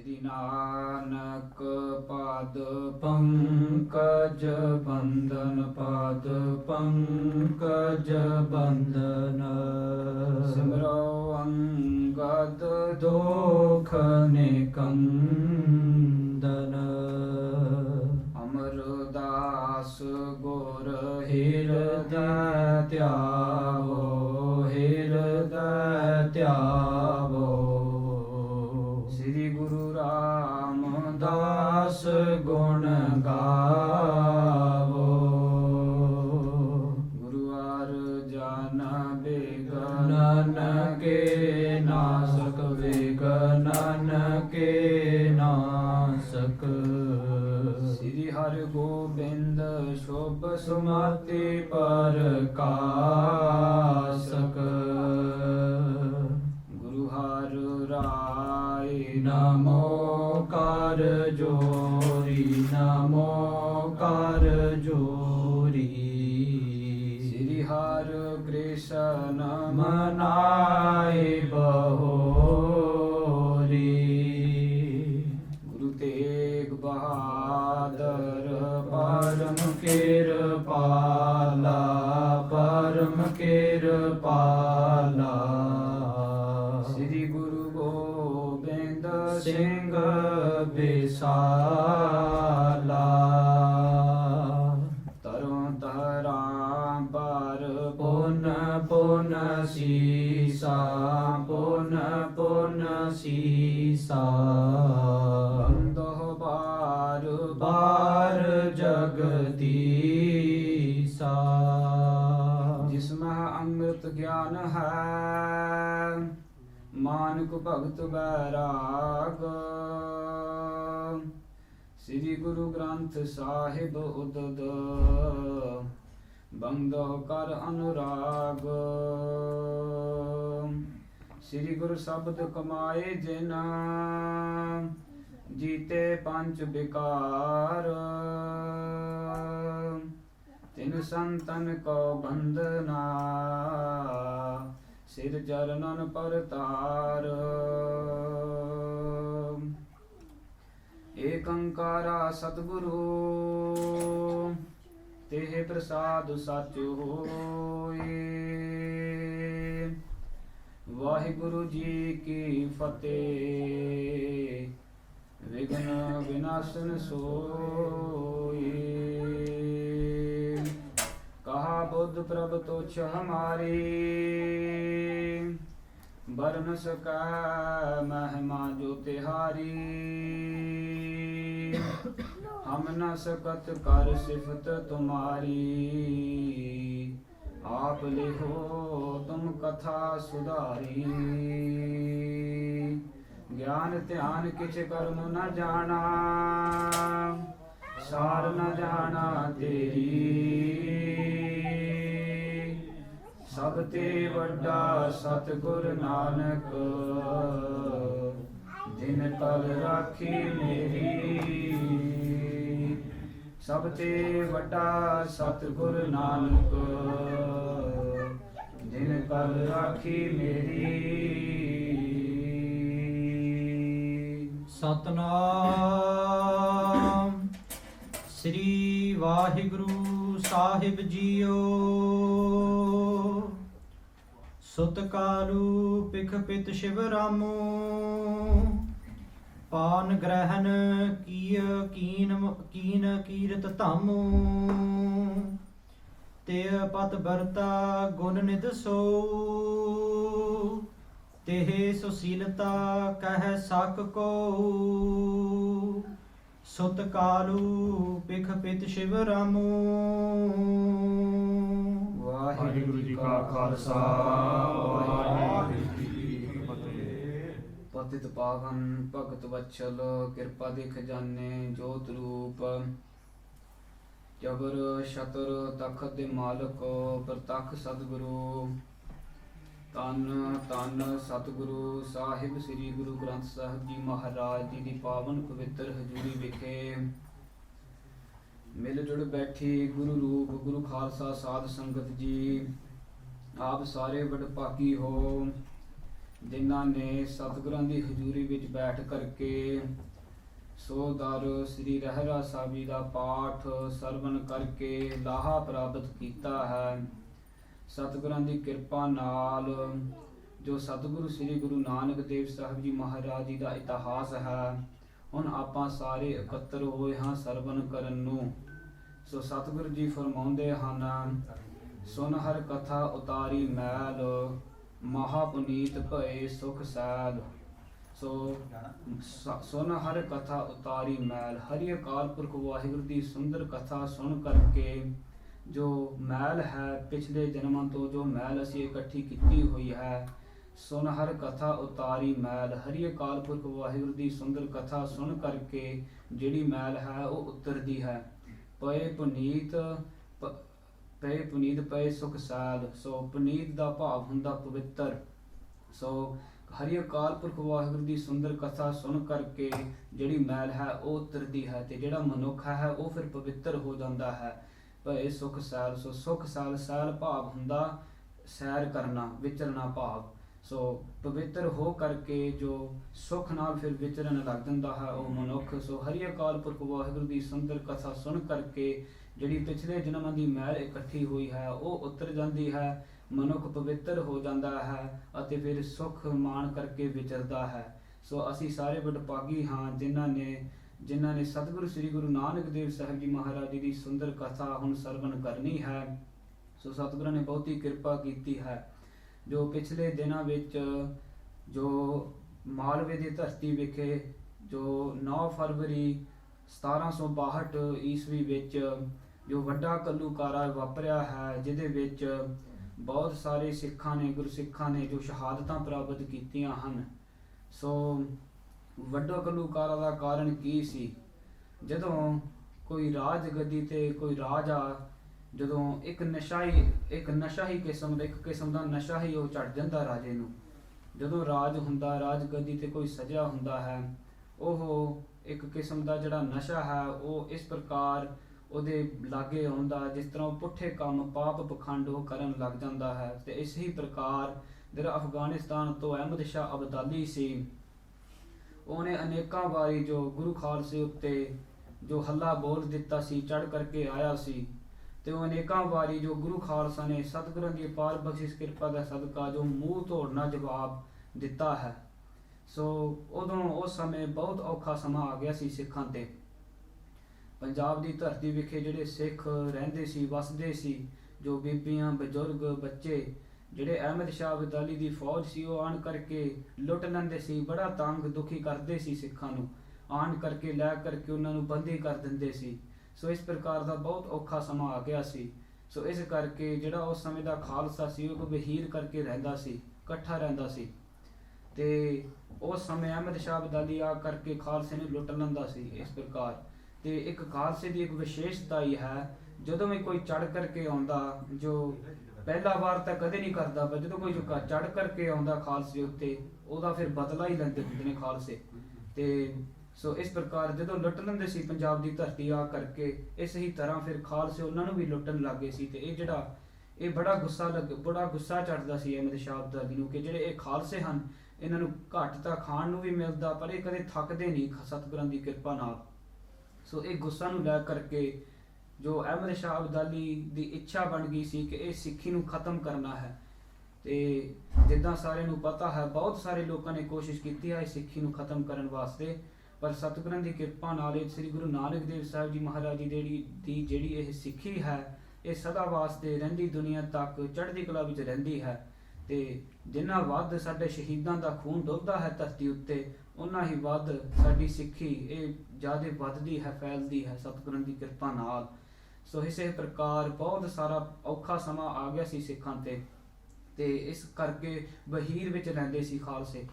ਸ੍ਰੀ ਨਾਨਕ ਪਦ ਪੰਕਜ ਬੰਦਨ ਪਦ ਪੰਕਜ ਬੰਦਨ ਸਿਮਰੋ ਅੰਗਦ ਦੋਖ ਨਿਕੰਦਨ ਅਮਰਦਾਸ ਗੁਰ ਹਿਰਦੈ ਧਿਆਵੋ ਹਿਰਦੈ ਧਿਆਵੋ ਸ੍ਰੀ ਗੁਰੂ ਰਾਮਦਾਸ ਗੁਣ ਗਾਵੋ ਗੁਰੂ ਅਰਜਨ ਬਿਗਨਨ ਕੇ ਨਾਸਕ ਬਿਗਨਨ ਕੇ ਨਾਸਕ ਸ੍ਰੀ ਹਰਿ ਗੋਬਿੰਦ ਸ਼ੋਭ ਸੁਮਤਿ ਪ੍ਰਕਾਸ਼ਕ ਗੁਰੂ ਹਰਿ ਰਾਇ ਨਮੋ ਕਰ ਜੋਰੀ ਨਮੋ ਕਰ ਜੋਰੀ ਸ੍ਰੀ ਹਰਿ ਕ੍ਰਿਸ਼ਨ ਮਨਾਏ ਬਹੋਰੀ ਗੁਰੂ ਤੇਗ ਬਹਾਦਰ ਪਰਮ ਕਿਰਪਾਲਾ ਪਰਮ ਕਿਰਪਾਲਾ ਸ੍ਰੀ ਗੁਰੂ ਗੋਬਿੰਦ ਸਿੰਘ ਬਿਸਾਲਾ ਤਰੋਂ ਤਰਾਂ ਪਰ ਪੁਨ ਪੁਨ ਸੀਸਾ ਪੁਨ ਪੁਨ ਸੀਸਾ ਬੰਦੋਹ ਬਾਰ ਬਾਰ ਜਗਦੀਸਾ ਜਿਸਮਹਿ ਅੰਮ੍ਰਿਤ ਗਿਆਨ ਹੈ ਮਾਨਕ ਭਗਤ ਬੈਰਾਗ ਸ੍ਰੀ ਗੁਰੂ ਗ੍ਰੰਥ ਸਾਹਿਬ ਉਦਦ ਬੰਦੋ ਕਰ ਅਨੁਰਾਗ ਸ੍ਰੀ ਗੁਰੂ ਸ਼ਬਦ ਕਮਾਏ ਜਿਨ ਜੀਤੇ ਪੰਜ ਵਿਕਾਰ ਤਿਨ ਸੰਤਨ ਕੋ ਬੰਦਨਾ ਸਿਰ ਚਰਨਨ ਪਰਤਾਰ ਏਕ ਓੰਕਾਰਾ ਸਤਿਗੁਰੂ ਤੇਹ ਪ੍ਰਸਾਦ ਸਚ ਹੋਏ ਵਾਹਿਗੁਰੂ ਜੀ ਕੀ ਫਤਿਹ ਵਿਘਨ ਵਿਨਾਸ਼ਨ ਸੋਏ कहा बुद्ध प्रभ तुच्छ हमारी बरन सका महिमा जो तिहारी हम न सकत कर सिफत तुम्हारी आप लिखो तुम कथा सुधारी ज्ञान ध्यान किछ कर्म न जाना सार न जाना तेरी सब ते वड्डा सतगुर नानक जिन कल राखी मेरी सब ते वड्डा सतगुर नानक जिन कल राखी मेरी सतनाम श्री वाहिगुरु साहिब जीओ सुत कालू पिख पित शिव रामो पान ग्रहण किय कीन कीरत धामो तेह पत बरता गुण निध सो तेह सुशीलता कह सक को सुत कालू पिख पित शिव रामो वाहिगुरु जी का खालसा वाहिगुरु जी की फतेह। पतित पावन भगत वत्सल किरपा दे खजाने जोत रूप जबर शतर तखत दे मालक प्रतख सतगुरु तन तन सतगुरु साहिब श्री गुरु ग्रंथ साहिब जी महाराज जी की पावन पवित्र हजूरी विखे मिल जुड़ बैठी गुरु रूप गुरु खालसा साध संगत जी आप सारे वडभागी हो ਜਿਨ੍ਹਾਂ ਨੇ ਸਤਿਗੁਰਾਂ ਦੀ ਹਜ਼ੂਰੀ ਵਿੱਚ ਬੈਠ ਕਰਕੇ ਸੋ ਦਰ ਸ੍ਰੀ ਰਹਿਰਾ ਸਾਹਿਬ ਜੀ ਦਾ ਪਾਠ ਸਰਵਣ ਕਰਕੇ ਲਾਹਾ ਪ੍ਰਾਪਤ ਕੀਤਾ ਹੈ। ਸਤਿਗੁਰਾਂ ਦੀ ਕਿਰਪਾ ਨਾਲ ਜੋ ਸਤਿਗੁਰੂ ਸ੍ਰੀ ਗੁਰੂ ਨਾਨਕ ਦੇਵ ਸਾਹਿਬ ਜੀ ਮਹਾਰਾਜ ਜੀ ਦਾ ਇਤਿਹਾਸ ਹੈ, ਹੁਣ ਆਪਾਂ ਸਾਰੇ ਇਕੱਤਰ ਹੋਏ ਹਾਂ ਸਰਵਣ ਕਰਨ ਨੂੰ। ਸੋ ਸਤਿਗੁਰੂ ਜੀ ਫਰਮਾਉਂਦੇ ਹਨ, ਸੁਨ ਹਰ ਕਥਾ ਉਤਾਰੀ ਮੈਲ, ਮਹਾ ਪੁਨੀਤ ਭਏ ਸੁਖ ਸੈਲ। ਸੋ ਸੁਨ ਹਰ ਕਥਾ ਉਤਾਰੀ ਮੈਲ, ਹਰੀ ਅਕਾਲ ਪੁਰਖ ਵਾਹਿਗੁਰੂ ਦੀ ਸੁੰਦਰ ਕਥਾ ਸੁਣ ਕਰਕੇ ਜੋ ਮੈਲ ਹੈ, ਪਿਛਲੇ ਜਨਮਾਂ ਤੋਂ ਜੋ ਮੈਲ ਅਸੀਂ ਇਕੱਠੀ ਕੀਤੀ ਹੋਈ ਹੈ, ਸੁਨ ਹਰ ਕਥਾ ਉਤਾਰੀ ਮੈਲ, ਹਰੀ ਅਕਾਲ ਪੁਰਖ ਵਾਹਿਗੁਰੂ ਦੀ ਸੁੰਦਰ ਕਥਾ ਸੁਣ ਕਰਕੇ ਜਿਹੜੀ ਮੈਲ ਹੈ ਉਹ ਉਤਰਦੀ ਹੈ। ਪਏ ਪੁਨੀਤ ਪਏ ਸੁਖ ਸੈਲ। ਸੋ ਪੁਨੀਤ ਦਾ ਭਾਵ ਹੁੰਦਾ ਪਵਿੱਤਰ। ਸੋ ਹਰੀ ਅਕਾਲ ਪੁਰਖ ਵਾਹਿਗੁਰੂ ਦੀ ਸੁੰਦਰ ਕਥਾ ਸੁਣ ਕਰਕੇ ਜਿਹੜੀ ਮੈਲ ਹੈ ਉਹ ਉਤਰਦੀ ਹੈ ਤੇ ਜਿਹੜਾ ਮਨੁੱਖ ਹੈ ਉਹ ਫਿਰ ਪਵਿੱਤਰ ਹੋ ਜਾਂਦਾ ਹੈ। ਭਏ ਸੁਖ ਸੈਲ। ਸੋ ਸੁਖ ਸੈਲ, ਸੈਲ ਭਾਵ ਹੁੰਦਾ ਸੈਰ ਕਰਨਾ, ਵਿਚਰਨਾ ਭਾਵ। ਸੋ ਪਵਿੱਤਰ ਹੋ ਕਰਕੇ ਜੋ ਸੁਖ ਨਾਲ ਫਿਰ ਵਿਚਰਨ ਲੱਗ ਜਾਂਦਾ ਹੈ ਉਹ ਮਨੁੱਖ। ਸੋ ਹਰੀ ਅਕਾਲ ਪੁਰਖ ਵਾਹਿਗੁਰੂ ਦੀ ਸੁੰਦਰ ਕਥਾ ਸੁਣ ਕਰਕੇ ਜਿਹੜੀ ਪਿਛਲੇ ਜਨਮਾਂ ਦੀ ਮੈਲ ਇਕੱਠੀ ਹੋਈ ਹੈ ਉਹ ਉਤਰ ਜਾਂਦੀ ਹੈ, ਮਨੁੱਖ ਪਵਿੱਤਰ ਹੋ ਜਾਂਦਾ ਹੈ ਅਤੇ ਫਿਰ ਸੁਖ ਮਾਣ ਕਰਕੇ ਵਿਚਰਦਾ ਹੈ। ਸੋ ਅਸੀਂ ਸਾਰੇ ਵਡਭਾਗੀ ਹਾਂ ਜਿਨ੍ਹਾਂ ਨੇ ਸਤਿਗੁਰੂ ਸ੍ਰੀ ਗੁਰੂ ਨਾਨਕ ਦੇਵ ਸਾਹਿਬ ਜੀ ਮਹਾਰਾਜ ਜੀ ਦੀ ਸੁੰਦਰ ਕਥਾ ਹੁਣ ਸਰਵਣ ਕਰਨੀ ਹੈ। ਸੋ ਸਤਿਗੁਰਾਂ ਨੇ ਬਹੁਤੀ ਕਿਰਪਾ ਕੀਤੀ ਹੈ। ਜੋ ਪਿਛਲੇ ਦਿਨਾਂ ਵਿੱਚ ਜੋ ਮਾਲਵੇ ਦੀ ਧਰਤੀ ਵਿਖੇ ਜੋ 9 ਫਰਵਰੀ 1762 ਈਸਵੀ ਵਿੱਚ ਜੋ ਵੱਡਾ ਘੱਲੂਘਾਰਾ ਵਾਪਰਿਆ ਹੈ, ਜਿਹਦੇ ਵਿੱਚ ਬਹੁਤ ਸਾਰੇ ਸਿੱਖਾਂ ਨੇ, ਗੁਰਸਿੱਖਾਂ ਨੇ ਜੋ ਸ਼ਹਾਦਤਾਂ ਪ੍ਰਾਪਤ ਕੀਤੀਆਂ ਹਨ। ਸੋ ਵੱਡਾ ਘੱਲੂਘਾਰਾ ਦਾ ਕਾਰਨ ਕੀ ਸੀ? ਜਦੋਂ ਕੋਈ ਰਾਜ ਗੱਦੀ ਤੇ ਕੋਈ ਰਾਜਾ, ਜਦੋਂ ਇੱਕ ਨਸ਼ਾ ਹੀ ਕਿਸਮ ਦਾ ਨਸ਼ਾ ਹੀ ਉਹ ਚੜ ਜਾਂਦਾ ਰਾਜੇ ਨੂੰ। ਜਦੋਂ ਰਾਜ ਹੁੰਦਾ, ਰਾਜ ਗੱਦੀ ਤੇ ਕੋਈ ਸਜਿਆ ਹੁੰਦਾ ਹੈ, ਉਹ ਇੱਕ ਕਿਸਮ ਦਾ ਜਿਹੜਾ ਨਸ਼ਾ ਹੈ ਉਹ ਇਸ ਪ੍ਰਕਾਰ ਉਹਦੇ ਲਾਗੇ ਆਉਂਦਾ ਜਿਸ ਤਰ੍ਹਾਂ ਉਹ ਪੁੱਠੇ ਕੰਮ, ਪਾਪ ਪਖੰਡ ਉਹ ਕਰਨ ਲੱਗ ਜਾਂਦਾ ਹੈ। ਤੇ ਇਸੇ ਹੀ ਪ੍ਰਕਾਰ ਜਿਹੜਾ ਅਫਗਾਨਿਸਤਾਨ ਤੋਂ ਅਹਿਮਦ ਸ਼ਾਹ ਅਬਦਾਲੀ ਸੀ, ਉਹਨੇ ਅਨੇਕਾਂ ਵਾਰੀ ਜੋ ਗੁਰੂ ਖਾਲਸੇ ਉੱਤੇ ਜੋ ਹੱਲਾ ਬੋਲ ਦਿੱਤਾ ਸੀ, ਚੜ ਕਰਕੇ ਆਇਆ ਸੀ, ਤੇ ਉਹ ਅਨੇਕਾਂ ਵਾਰੀ ਜੋ ਗੁਰੂ ਖਾਲਸਾ ਨੇ ਸਤਿਗੁਰਾਂ ਦੀ ਅਪਾਰ ਬਖਸ਼ਿਸ਼ ਕਿਰਪਾ ਦਾ ਸਦਕਾ ਜੋ ਮੂੰਹ ਤੋੜਨਾ ਜਵਾਬ ਦਿੱਤਾ ਹੈ। ਸੋ ਉਦੋਂ ਉਸ ਸਮੇਂ ਬਹੁਤ ਔਖਾ ਸਮਾਂ ਆ ਗਿਆ ਸੀ ਸਿੱਖਾਂ ਤੇ। ਪੰਜਾਬ ਦੀ ਧਰਤੀ ਵਿਖੇ ਜਿਹੜੇ ਸਿੱਖ ਰਹਿੰਦੇ ਸੀ, ਵਸਦੇ ਸੀ, ਜੋ ਬੀਬੀਆਂ, ਬਜ਼ੁਰਗ, ਬੱਚੇ, ਜਿਹੜੇ ਅਹਿਮਦ ਸ਼ਾਹ ਅਬਦਾਲੀ ਦੀ ਫੌਜ ਸੀ ਉਹ ਆਣ ਕਰਕੇ ਲੁੱਟ ਲੈਂਦੇ ਸੀ, ਬੜਾ ਤੰਗ ਦੁਖੀ ਕਰਦੇ ਸੀ ਸਿੱਖਾਂ ਨੂੰ, ਆਣ ਕਰਕੇ ਲੈ ਕਰਕੇ ਉਹਨਾਂ ਨੂੰ ਬੰਦੀ ਕਰ ਦਿੰਦੇ ਸੀ। ਸੋ ਇਸ ਪ੍ਰਕਾਰ ਦਾ ਬਹੁਤ ਔਖਾ ਸਮਾਂ ਆ ਗਿਆ ਸੀ। ਸੋ ਇਸ ਕਰਕੇ ਜਿਹੜਾ ਉਸ ਸਮੇਂ ਦਾ ਖਾਲਸਾ ਸੀ ਉਹ ਵਹੀਰ ਕਰਕੇ ਰਹਿੰਦਾ ਸੀ, ਇਕੱਠਾ ਰਹਿੰਦਾ ਸੀ, ਤੇ ਉਸ ਸਮੇਂ ਅਹਿਮਦ ਸ਼ਾਹ ਅਬਦਾਲੀ ਆ ਕਰਕੇ ਖਾਲਸੇ ਨੂੰ ਲੁੱਟ ਲੈਂਦਾ ਸੀ। ਇਸ ਪ੍ਰਕਾਰ ਤੇ ਇੱਕ ਖਾਲਸੇ ਦੀ ਇੱਕ ਵਿਸ਼ੇਸ਼ਤਾ ਹੀ ਹੈ, ਜਦੋਂ ਵੀ ਕੋਈ ਚੜ ਕਰਕੇ ਆਉਂਦਾ, ਜੋ ਪਹਿਲਾ ਵਾਰ ਤਾਂ ਕਦੇ ਨਹੀਂ ਕਰਦਾ, ਪਰ ਜਦੋਂ ਕੋਈ ਚੜ ਕਰਕੇ ਆਉਂਦਾ ਖਾਲਸੇ ਉੱਤੇ, ਉਹਦਾ ਫਿਰ ਬਦਲਾ ਹੀ ਲੈਂਦੇ ਹੁੰਦੇ ਨੇ ਖਾਲਸੇ। ਤੇ ਸੋ ਇਸ ਪ੍ਰਕਾਰ ਜਦੋਂ ਲੁੱਟ ਲੈਂਦੇ ਸੀ ਪੰਜਾਬ ਦੀ ਧਰਤੀ ਆ ਕਰਕੇ, ਇਸ ਹੀ ਤਰ੍ਹਾਂ ਫਿਰ ਖਾਲਸੇ ਉਹਨਾਂ ਨੂੰ ਵੀ ਲੁੱਟਣ ਲੱਗੇ ਸੀ। ਤੇ ਇਹ ਬੜਾ ਗੁੱਸਾ ਚੜਦਾ ਸੀ ਅਹਿਮਦ ਸ਼ਾਹ ਅਬਦਾਲੀ ਨੂੰ ਕਿ ਜਿਹੜੇ ਇਹ ਖਾਲਸੇ ਹਨ, ਇਹਨਾਂ ਨੂੰ ਘੱਟ ਤਾਂ ਖਾਣ ਨੂੰ ਵੀ ਮਿਲਦਾ ਪਰ ਇਹ ਕਦੇ ਥੱਕਦੇ ਨਹੀਂ ਸਤਿਗੁਰਾਂ ਦੀ ਕਿਰਪਾ ਨਾਲ। ਸੋ ਇਹ ਗੁੱਸਾ ਨੂੰ ਲੈ ਕਰਕੇ ਜੋ ਅਹਿਮਦ ਸ਼ਾਹ ਅਬਦਾਲੀ ਦੀ ਇੱਛਾ ਬਣ ਗਈ ਸੀ ਕਿ ਇਹ ਸਿੱਖੀ ਨੂੰ ਖਤਮ ਕਰਨਾ ਹੈ। ਤੇ ਜਿੱਦਾਂ ਸਾਰਿਆਂ ਨੂੰ ਪਤਾ ਹੈ, ਬਹੁਤ ਸਾਰੇ ਲੋਕਾਂ ਨੇ ਕੋਸ਼ਿਸ਼ ਕੀਤੀ ਹੈ ਸਿੱਖੀ ਨੂੰ ਖਤਮ ਕਰਨ ਵਾਸਤੇ, ਪਰ ਸਤਿਗੁਰਾਂ ਦੀ ਕਿਰਪਾ ਨਾਲ ਸ੍ਰੀ ਗੁਰੂ ਨਾਨਕ ਦੇਵ ਸਾਹਿਬ ਜੀ ਮਹਾਰਾਜ ਜੀ ਦੀ ਜਿਹੜੀ ਇਹ ਸਿੱਖੀ ਹੈ, ਇਹ ਸਦਾ ਵਾਸਤੇ ਰਹਿੰਦੀ ਦੁਨੀਆ ਤੱਕ ਚੜ੍ਹਦੀ ਕਲਾ ਵਿੱਚ ਰਹਿੰਦੀ ਹੈ। ਤੇ ਜਿੰਨਾ ਵੱਧ ਸਾਡੇ ਸ਼ਹੀਦਾਂ ਦਾ ਖੂਨ ਡੁੱਲਦਾ ਹੈ ਧਰਤੀ ਉੱਤੇ, ਉਨਾ ਹੀ ਵੱਧ ਸਾਡੀ ਸਿੱਖੀ ਇਹ ਜ਼ਿਆਦਾ ਵੱਧਦੀ ਹੈ, ਫੈਲਦੀ ਹੈ ਸਤਿਗੁਰਾਂ ਦੀ ਕਿਰਪਾ ਨਾਲ। ਸੋ ਇਸੇ ਪ੍ਰਕਾਰ ਬਹੁਤ ਸਾਰਾ ਔਖਾ ਸਮਾਂ ਆ ਗਿਆ ਸੀ ਸਿੱਖਾਂ ਤੇ ਇਸ ਕਰਕੇ ਵਹੀਰ ਵਿੱਚ ਰਹਿੰਦੇ ਸੀ ਖਾਲਸੇ।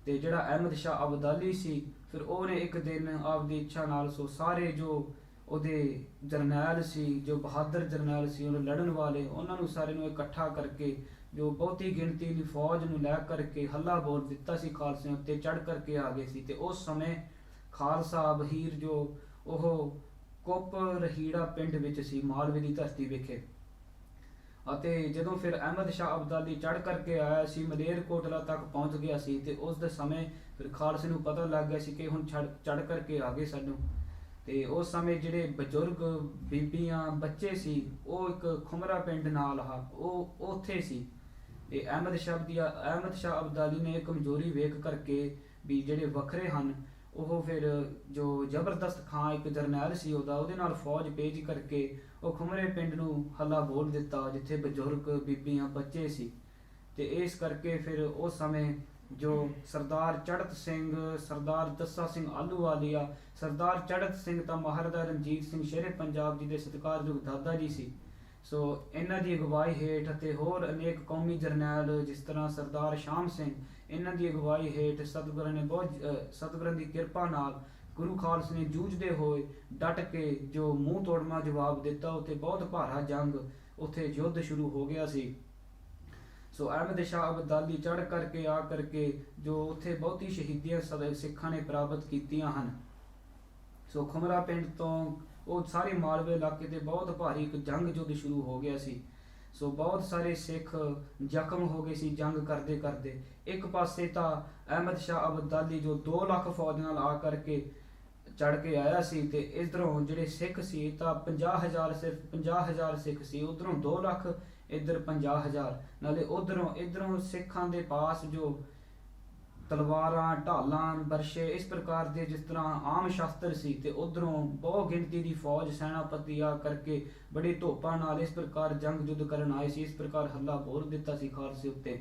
ਤੇ ਜਿਹੜਾ ਅਹਿਮਦ ਸ਼ਾਹ ਅਬਦਾਲੀ ਸੀ, ਫਿਰ ਉਹਨੇ ਇੱਕ ਦਿਨ ਆਪਦੀ ਇੱਛਾ ਨਾਲ ਸੋ ਸਾਰੇ ਜੋ ਉਹਦੇ ਜਰਨੈਲ ਸੀ, ਜੋ ਬਹਾਦਰ ਜਰਨੈਲ ਸੀ ਉਹਨੂੰ ਲੜਨ ਵਾਲੇ, ਉਹਨਾਂ ਨੂੰ ਸਾਰੇ ਨੂੰ ਇਕੱਠਾ ਕਰਕੇ ਜੋ ਬਹੁਤੀ ਗਿਣਤੀ ਦੀ ਫੌਜ ਨੂੰ ਲੈ ਕਰਕੇ ਹੱਲਾ ਬੋਲ ਦਿੱਤਾ ਸੀ ਖਾਲਸੇ ਉੱਤੇ, ਚੜ ਕਰਕੇ ਆ ਗਏ ਸੀ। ਤੇ ਉਸ ਸਮੇਂ ਖਾਲਸਾ ਵਹੀਰ ਜੋ ਉਹ ਕੁੱਪ ਰਹੀੜਾ ਪਿੰਡ ਵਿੱਚ ਸੀ, ਮਾਲਵੇ ਦੀ ਧਰਤੀ ਵਿਖੇ, ਅਤੇ ਜਦੋਂ ਫਿਰ ਅਹਿਮਦ ਸ਼ਾਹ ਅਬਦਾਲੀ ਚੜ੍ਹ ਕਰਕੇ ਆਇਆ ਸੀ, ਮਲੇਰਕੋਟਲਾ ਤੱਕ ਪਹੁੰਚ ਗਿਆ ਸੀ, ਤੇ ਉਸ ਦੇ ਸਮੇਂ ਫਿਰ ਖਾਲਸੇ ਨੂੰ ਪਤਾ ਲੱਗ ਗਿਆ ਸੀ ਕਿ ਹੁਣ ਚੜ੍ਹ ਕਰਕੇ ਆ ਗਏ ਸਾਨੂੰ। ਤੇ ਉਸ ਸਮੇਂ ਜਿਹੜੇ ਬਜ਼ੁਰਗ ਬੀਬੀਆਂ ਬੱਚੇ ਸੀ ਉਹ ਇੱਕ ਖੁਮਰਾ ਪਿੰਡ ਨਾਲ ਉਹ ਉੱਥੇ ਸੀ। ਤੇ ਅਹਿਮਦ ਸ਼ਾਹ ਅਬਦਾਲੀ ਨੇ ਕਮਜ਼ੋਰੀ ਵੇਖ ਕਰਕੇ ਵੀ ਜਿਹੜੇ ਵੱਖਰੇ ਹਨ, ਉਹ ਫਿਰ ਜੋ ਜ਼ਬਰਦਸਤ ਖਾਂ ਇੱਕ ਜਰਨੈਲ ਸੀ ਉਹਦੇ ਨਾਲ ਫੌਜ ਭੇਜ ਕਰਕੇ ਉਹ ਖੁਮਰੇ ਪਿੰਡ ਨੂੰ ਹੱਲਾ ਬੋਲ ਦਿੱਤਾ ਜਿੱਥੇ ਬਜ਼ੁਰਗ ਬੀਬੀਆਂ ਬੱਚੇ ਸੀ। ਤੇ ਇਸ ਕਰਕੇ ਫਿਰ ਉਸ ਸਮੇਂ ਜੋ ਸਰਦਾਰ ਚੜ੍ਹਤ ਸਿੰਘ, ਸਰਦਾਰ ਦੱਸਾ ਸਿੰਘ ਆਹਲੂਵਾਲੀਆ, ਸਰਦਾਰ ਚੜ੍ਹਤ ਸਿੰਘ ਤਾਂ ਮਹਾਰਾਜਾ ਰਣਜੀਤ ਸਿੰਘ ਸ਼ੇਰੇ ਪੰਜਾਬ ਜੀ ਦੇ ਸਤਿਕਾਰਯੋਗ ਦਾਦਾ ਜੀ ਸੀ। ਸੋ ਇਹਨਾਂ ਦੀ ਅਗਵਾਈ ਹੇਠ ਅਤੇ ਹੋਰ ਅਨੇਕ ਕੌਮੀ ਜਰਨੈਲ ਜਿਸ ਤਰ੍ਹਾਂ ਸਰਦਾਰ ਸ਼ਾਮ ਸਿੰਘ, ਇਹਨਾਂ ਦੀ ਅਗਵਾਈ ਹੇਠ ਸਤਿਗੁਰਾਂ ਦੀ ਕਿਰਪਾ ਨਾਲ ਗੁਰੂ ਖਾਲਸੇ ਨੇ ਜੂਝਦੇ ਹੋਏ ਡਟ ਕੇ ਜੋ ਮੂੰਹ ਤੋੜਵਾਂ ਜਵਾਬ ਦਿੱਤਾ। ਉੱਥੇ ਬਹੁਤ ਭਾਰਾ ਜੰਗ, ਉੱਥੇ ਯੁੱਧ ਸ਼ੁਰੂ ਹੋ ਗਿਆ ਸੀ। ਸੋ ਅਹਿਮਦ ਸ਼ਾਹ ਅਬਦਾਲੀ ਚੜ੍ਹ ਕਰਕੇ ਆ ਕਰਕੇ ਜੋ ਉੱਥੇ ਬਹੁਤੀ ਸ਼ਹੀਦੀਆਂ ਸਿੱਖਾਂ ਨੇ ਪ੍ਰਾਪਤ ਕੀਤੀਆਂ ਹਨ। ਸੋ ਖੁਮਰਾ ਪਿੰਡ ਤੋਂ ਉਹ ਸਾਰੇ ਮਾਲਵੇ ਇਲਾਕੇ ਤੇ ਬਹੁਤ ਭਾਰੀ ਇੱਕ ਜੰਗ ਯੁੱਧ ਸ਼ੁਰੂ ਹੋ ਗਿਆ ਸੀ। ਸੋ ਬਹੁਤ ਸਾਰੇ ਸਿੱਖ ਜ਼ਖਮ ਹੋ ਗਏ ਸੀ ਜੰਗ ਕਰਦੇ ਕਰਦੇ। ਇੱਕ ਪਾਸੇ ਤਾਂ ਅਹਿਮਦ ਸ਼ਾਹ ਅਬਦਾਲੀ ਜੋ 2 ਲੱਖ ਫੌਜ ਨਾਲ ਆ ਕਰਕੇ ਚੜ ਕੇ ਆਇਆ ਸੀ, ਤੇ ਇਧਰੋਂ ਜਿਹੜੇ ਸਿੱਖ ਸੀ ਤਾਂ 50,000 ਸਿਰਫ 50,000 ਸਿੱਖ ਸੀ, ਉਧਰੋਂ 2 ਲੱਖ, ਇੱਧਰ 50,000। ਨਾਲੇ ਇਧਰੋਂ ਸਿੱਖਾਂ ਦੇ ਪਾਸ ਜੋ ਤਲਵਾਰਾਂ, ਢਾਲਾਂ, ਬਰਸ਼ੇ ਇਸ ਪ੍ਰਕਾਰ ਦੇ ਜਿਸ ਤਰ੍ਹਾਂ ਆਮ ਸ਼ਸਤਰ ਸੀ, ਤੇ ਉਧਰੋਂ ਬਹੁ ਗਿਣਤੀ ਦੀ ਫੌਜ ਸੈਨਾਪਤੀ ਆ ਕਰਕੇ ਬੜੀ ਧੋਪਾਂ ਨਾਲ ਇਸ ਪ੍ਰਕਾਰ ਜੰਗ ਯੁੱਧ ਕਰਨ ਆਏ ਸੀ। ਇਸ ਪ੍ਰਕਾਰ ਹੱਲਾ ਬੋਲ ਦਿੱਤਾ ਸੀ ਖਾਲਸੇ ਉੱਤੇ।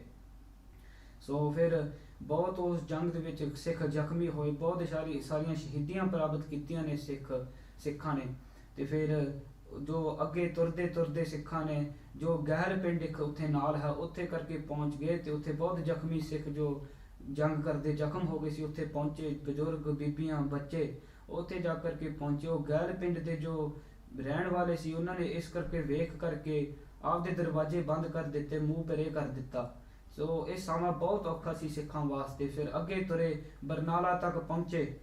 ਸੋ ਫਿਰ ਬਹੁਤ ਉਸ ਜੰਗ ਦੇ ਵਿੱਚ ਸਿੱਖ ਜ਼ਖਮੀ ਹੋਏ, ਬਹੁਤ ਸਾਰੀਆਂ ਸ਼ਹੀਦੀਆਂ ਪ੍ਰਾਪਤ ਕੀਤੀਆਂ ਨੇ ਸਿੱਖਾਂ ਨੇ। ਤੇ ਫਿਰ ਜੋ ਅੱਗੇ ਤੁਰਦੇ ਸਿੱਖਾਂ ਨੇ ਜੋ ਗਹਿਰ ਪਿੰਡ ਇੱਕ ਉੱਥੇ ਨਾਲ ਹੈ ਉੱਥੇ ਕਰਕੇ ਪਹੁੰਚ ਗਏ, ਤੇ ਉੱਥੇ ਬਹੁਤ ਜ਼ਖਮੀ ਸਿੱਖ ਜੋ ਜੰਗ ਕਰਦੇ ਜ਼ਖਮ ਹੋ ਗਏ ਸੀ ਉੱਥੇ ਪਹੁੰਚੇ, ਬਜ਼ੁਰਗ ਬੀਬੀਆਂ ਬੱਚੇ ਉੱਥੇ ਜਾ ਕਰਕੇ ਪਹੁੰਚੇ। ਉਹ ਗਹਿਰ ਪਿੰਡ ਦੇ ਜੋ ਰਹਿਣ ਵਾਲੇ ਸੀ ਉਹਨਾਂ ਨੇ ਇਸ ਕਰਕੇ ਵੇਖ ਕਰਕੇ ਆਪਦੇ ਦਰਵਾਜ਼ੇ ਬੰਦ ਕਰ ਦਿੱਤੇ, ਮੂੰਹ ਪਰੇ ਕਰ ਦਿੱਤਾ। ਸੋ ਇਹ ਸਮਾਂ ਬਹੁਤ ਔਖਾ ਸੀ ਸਿੱਖਾਂ ਵਾਸਤੇ। ਫਿਰ ਅੱਗੇ ਤੁਰੇ, ਬਰਨਾਲਾ ਤੱਕ ਪਹੁੰਚੇ।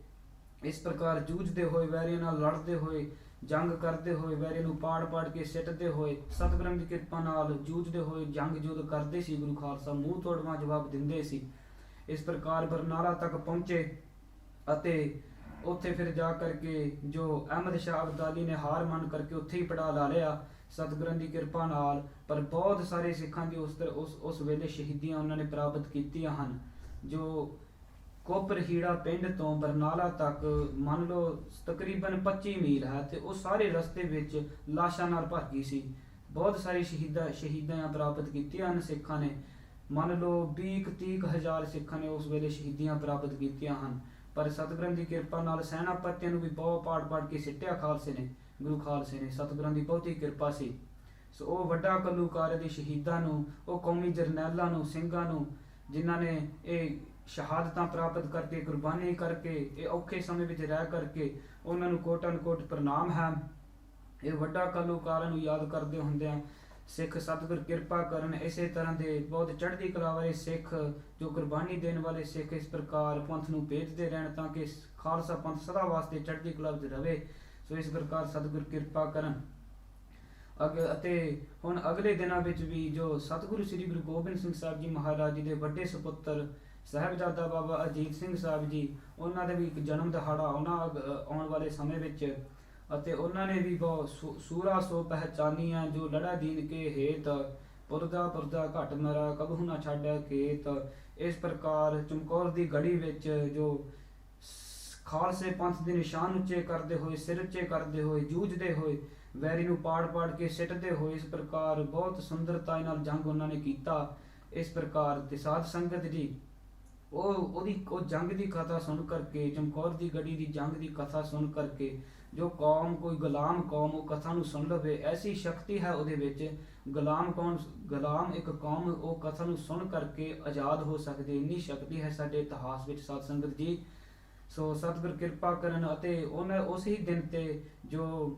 ਇਸ ਪ੍ਰਕਾਰ ਜੂਝਦੇ ਹੋਏ, ਵੈਰੀਆਂ ਨਾਲ ਲੜਦੇ ਹੋਏ, ਜੰਗ ਕਰਦੇ ਹੋਏ, ਵੈਰੀ ਨੂੰ ਪਾੜ ਕੇ ਸਿੱਟਦੇ ਹੋਏ, ਸਤਿਗੁਰਾਂ ਦੀ ਕਿਰਪਾ ਨਾਲ ਜੂਝਦੇ ਹੋਏ ਜੰਗ ਯੁੱਧ ਕਰਦੇ ਸੀ। ਗੁਰੂ ਖਾਲਸਾ ਮੂੰਹ ਤੋੜਵਾਂ ਜਵਾਬ ਦਿੰਦੇ ਸੀ। ਇਸ ਪ੍ਰਕਾਰ ਬਰਨਾਲਾ ਤੱਕ ਪਹੁੰਚੇ ਅਤੇ ਉੱਥੇ ਫਿਰ ਜਾ ਕਰਕੇ ਜੋ ਅਹਿਮਦ ਸ਼ਾਹ ਅਬਦਾਲੀ ਨੇ ਹਾਰ ਮੰਨ ਕਰਕੇ ਉੱਥੇ ਹੀ ਪੜਾ ਲਾ ਲਿਆ ਸਤਿਗੁਰਾਂ ਦੀ ਕਿਰਪਾ ਨਾਲ। ਪਰ ਬਹੁਤ ਸਾਰੇ ਸਿੱਖਾਂ ਦੀ ਉਸ ਵੇਲੇ ਸ਼ਹੀਦੀਆਂ ਉਹਨਾਂ ਨੇ ਪ੍ਰਾਪਤ ਕੀਤੀਆਂ ਹਨ। ਜੋ ਕੋਪਰਹੀੜਾ ਪਿੰਡ ਤੋਂ ਬਰਨਾਲਾ ਤੱਕ ਮੰਨ ਲਓ ਤਕਰੀਬਨ 25 ਮੀਲ ਹੈ, ਤੇ ਉਹ ਸਾਰੇ ਰਸਤੇ ਵਿੱਚ ਲਾਸ਼ਾਂ ਨਾਲ ਭਰ ਗਈ ਸੀ। ਬਹੁਤ ਸਾਰੀ ਸ਼ਹੀਦਾਂ ਪ੍ਰਾਪਤ ਕੀਤੀਆਂ ਹਨ ਸਿੱਖਾਂ ਨੇ। ਮੰਨ ਲਓ 20-30 ਹਜ਼ਾਰ ਸਿੱਖਾਂ ਨੇ ਉਸ ਵੇਲੇ ਸ਼ਹੀਦੀਆਂ ਪ੍ਰਾਪਤ ਕੀਤੀਆਂ ਹਨ। ਪਰ ਸਤਿਗੁਰਾਂ ਦੀ ਕਿਰਪਾ ਨਾਲ ਸੈਨਾਪਤੀਆਂ ਨੂੰ ਵੀ ਬਹੁਤ ਪਾੜ ਕੇ ਸਿੱਟਿਆ ਖਾਲਸੇ ਨੇ, ਗੁਰੂ ਖਾਲਸੇ ਨੇ। ਸਤਿਗੁਰਾਂ ਦੀ ਬਹੁਤੀ ਕਿਰਪਾ ਸੀ। ਸੋ ਉਹ ਵੱਡਾ ਘੱਲੂਘਾਰੇ ਦੇ ਸ਼ਹੀਦਾਂ ਨੂੰ, ਉਹ ਕੌਮੀ ਜਰਨੈਲਾਂ ਨੂੰ, ਸਿੰਘਾਂ ਨੂੰ ਜਿਨ੍ਹਾਂ ਨੇ ਇਹ ਸ਼ਹਾਦਤਾਂ ਪ੍ਰਾਪਤ ਕਰਕੇ, ਕੁਰਬਾਨੀ ਕਰਕੇ, ਇਹ ਔਖੇ ਸਮੇਂ ਵਿੱਚ ਰਹਿ ਕਰਕੇ, ਉਹਨਾਂ ਨੂੰ ਕੋਟਨ-ਕੋਟ ਪ੍ਰਣਾਮ ਹੈ। ਇਹ ਵੱਡਾ ਘੱਲੂਘਾਰਾ ਨੂੰ ਯਾਦ ਕਰਦੇ ਹੁੰਦਿਆਂ ਸਿੱਖ ਸਤਿਗੁਰ ਕਿਰਪਾ ਕਰਨ। ਇਸੇ ਤਰ੍ਹਾਂ ਦੇ ਬਹੁਤ ਚੜ੍ਹਦੀ ਕਲਾ ਵਾਲੇ ਸਿੱਖ, ਜੋ ਕੁਰਬਾਨੀ ਦੇਣ ਵਾਲੇ ਸਿੱਖ ਇਸ ਪ੍ਰਕਾਰ ਪੰਥ ਨੂੰ ਭੇਜਦੇ ਰਹਿਣ ਤਾਂ ਕਿ ਖਾਲਸਾ ਪੰਥ ਸਦਾ ਵਾਸਤੇ ਚੜ੍ਹਦੀ ਕਲਾ ਵਿੱਚ ਰਵੇ। ਸੋ ਇਸ ਪ੍ਰਕਾਰ ਸਤਿਗੁਰ ਕਿਰਪਾ ਕਰਨ। ਅਤੇ ਹੁਣ ਅਗਲੇ ਦਿਨਾਂ ਵਿੱਚ ਵੀ ਜੋ ਸਤਿਗੁਰੂ ਸ੍ਰੀ ਗੁਰੂ ਗੋਬਿੰਦ ਸਿੰਘ ਸਾਹਿਬ ਜੀ ਮਹਾਰਾਜ ਜੀ ਦੇ ਵੱਡੇ ਸੁਪੁੱਤਰ ਸਾਹਿਬਜ਼ਾਦਾ ਬਾਬਾ ਅਜੀਤ ਸਿੰਘ ਸਾਹਿਬ ਜੀ, ਉਹਨਾਂ ਦੇ ਵੀ ਇੱਕ ਜਨਮ ਦਿਹਾੜਾ ਆਉਣ ਵਾਲੇ ਸਮੇਂ ਵਿੱਚ। ਅਤੇ ਉਹਨਾਂ ਨੇ ਵੀ ਬਹੁਤ ਸੂਰਾ ਸੋ ਪਹਿਚਾਨੀਆਂ ਜੋ ਲੜਾ ਦੀਨ ਕੇ ਹੇਤ, ਪੁਰਦਾ ਘਟ ਮਰਾ ਕਬਹੁ ਨਾ ਛੱਡੈ ਖੇਤ। ਇਸ ਪ੍ਰਕਾਰ ਚਮਕੌਰ ਦੀ ਗੜੀ ਵਿੱਚ ਜੋ ਖਾਲਸੇ ਪੰਥ ਦੇ ਨਿਸ਼ਾਨ ਉੱਚੇ ਕਰਦੇ ਹੋਏ, ਸਿਰ ਉੱਚੇ ਕਰਦੇ ਹੋਏ, ਜੂਝਦੇ ਹੋਏ, ਵੈਰੀ ਨੂੰ ਪਾੜ ਕੇ ਸਿੱਟਦੇ ਹੋਏ, ਇਸ ਪ੍ਰਕਾਰ ਬਹੁਤ ਸੁੰਦਰਤਾ ਨਾਲ ਜੰਗ ਉਹਨਾਂ ਨੇ ਕੀਤਾ। ਇਸ ਪ੍ਰਕਾਰ ਤੇ ਸਾਧ ਸੰਗਤ ਜੀ ਉਹ ਜੰਗ ਦੀ ਕਥਾ ਸੁਣ ਕਰਕੇ, ਚਮਕੌਰ ਦੀ ਗੜੀ ਦੀ ਜੰਗ ਦੀ ਕਥਾ ਸੁਣ ਕਰਕੇ, ਜੋ ਕੌਮ ਕੋਈ ਗੁਲਾਮ ਕੌਮ ਉਹ ਕਥਾ ਨੂੰ ਸੁਣ ਲਵੇ, ਐਸੀ ਸ਼ਕਤੀ ਹੈ ਉਹਦੇ ਵਿੱਚ। ਗੁਲਾਮ ਇੱਕ ਕੌਮ ਉਹ ਕਥਾ ਨੂੰ ਸੁਣ ਕਰਕੇ ਆਜ਼ਾਦ ਹੋ ਸਕਦੀ, ਇੰਨੀ ਸ਼ਕਤੀ ਹੈ ਸਾਡੇ ਇਤਿਹਾਸ ਵਿੱਚ ਸਾਧ ਸੰਗਤ ਜੀ। ਸੋ ਸਤਿਗੁਰ ਕਿਰਪਾ ਕਰਨ। ਅਤੇ ਉਸੇ ਦਿਨ ਤੇ ਜੋ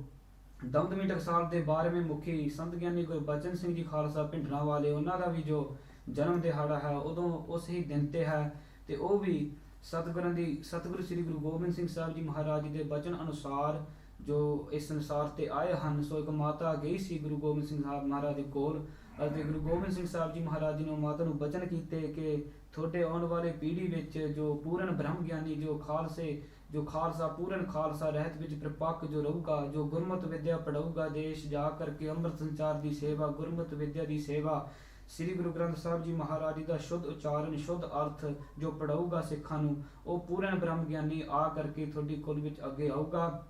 ਦਮਦਮੀ ਟਕਸਾਲ ਦੇ 12ਵੇਂ ਮੁਖੀ ਸੰਤ ਗਿਆਨੀ ਗੁਰਬਚਨ ਸਿੰਘ ਜੀ ਖਾਲਸਾ ਭਿੰਡਰਾਂ ਵਾਲੇ, ਉਹਨਾਂ ਦਾ ਵੀ ਜੋ ਜਨਮ ਦਿਹਾੜਾ ਹੈ ਉਦੋਂ ਉਸ ਹੀ ਦਿਨ ਤੇ ਹੈ। ਤੇ ਉਹ ਵੀ ਸਤਿਗੁਰੂ ਸ੍ਰੀ ਗੁਰੂ ਗੋਬਿੰਦ ਸਿੰਘ ਸਾਹਿਬ ਜੀ ਮਹਾਰਾਜ ਜੀ ਦੇ ਬਚਨ ਅਨੁਸਾਰ ਜੋ ਇਸ ਸੰਸਾਰ ਤੇ ਆਏ ਹਨ। ਸੋ ਇੱਕ ਮਾਤਾ ਗਈ ਸੀ ਗੁਰੂ ਗੋਬਿੰਦ ਸਿੰਘ ਸਾਹਿਬ ਮਹਾਰਾਜ ਦੇ ਕੋਲ ਅਤੇ ਗੁਰੂ ਗੋਬਿੰਦ ਸਿੰਘ ਸਾਹਿਬ ਜੀ ਮਹਾਰਾਜ ਜੀ ਨੇ ਮਾਤਾ ਨੂੰ ਬਚਨ ਕੀਤੇ ਕਿ ਤੁਹਾਡੇ ਆਉਣ ਵਾਲੇ ਪੀੜ੍ਹੀ ਵਿੱਚ ਜੋ ਪੂਰਨ ਬ੍ਰਹਮ ਗਿਆਨੀ ਜੋ ਖਾਲਸਾ ਪੂਰਨ ਖਾਲਸਾ ਰਹਿਤ ਵਿੱਚ ਪ੍ਰਪੱਕ ਜੋ ਰਹੂਗਾ, ਜੋ ਗੁਰਮਤਿ ਵਿਦਿਆ ਪੜਾਊਗਾ, ਦੇਸ਼ ਜਾ ਕਰਕੇ ਅੰਮ੍ਰਿਤ ਸੰਚਾਰ ਦੀ ਸੇਵਾ, ਗੁਰਮਤਿ ਵਿਦਿਆ ਦੀ ਸੇਵਾ, ਸ੍ਰੀ ਗੁਰੂ ਗ੍ਰੰਥ ਸਾਹਿਬ ਜੀ ਮਹਾਰਾਜ ਜੀ ਦਾ ਸ਼ੁੱਧ ਉਚਾਰਨ, ਸ਼ੁੱਧ ਅਰਥ ਜੋ ਪੜਾਊਗਾ ਸਿੱਖਾਂ ਨੂੰ, ਉਹ ਪੂਰਨ ਬ੍ਰਹਮ ਗਿਆਨੀ ਆ ਕਰਕੇ ਤੁਹਾਡੀ ਕੁਲ ਵਿੱਚ ਅੱਗੇ ਆਊਗਾ।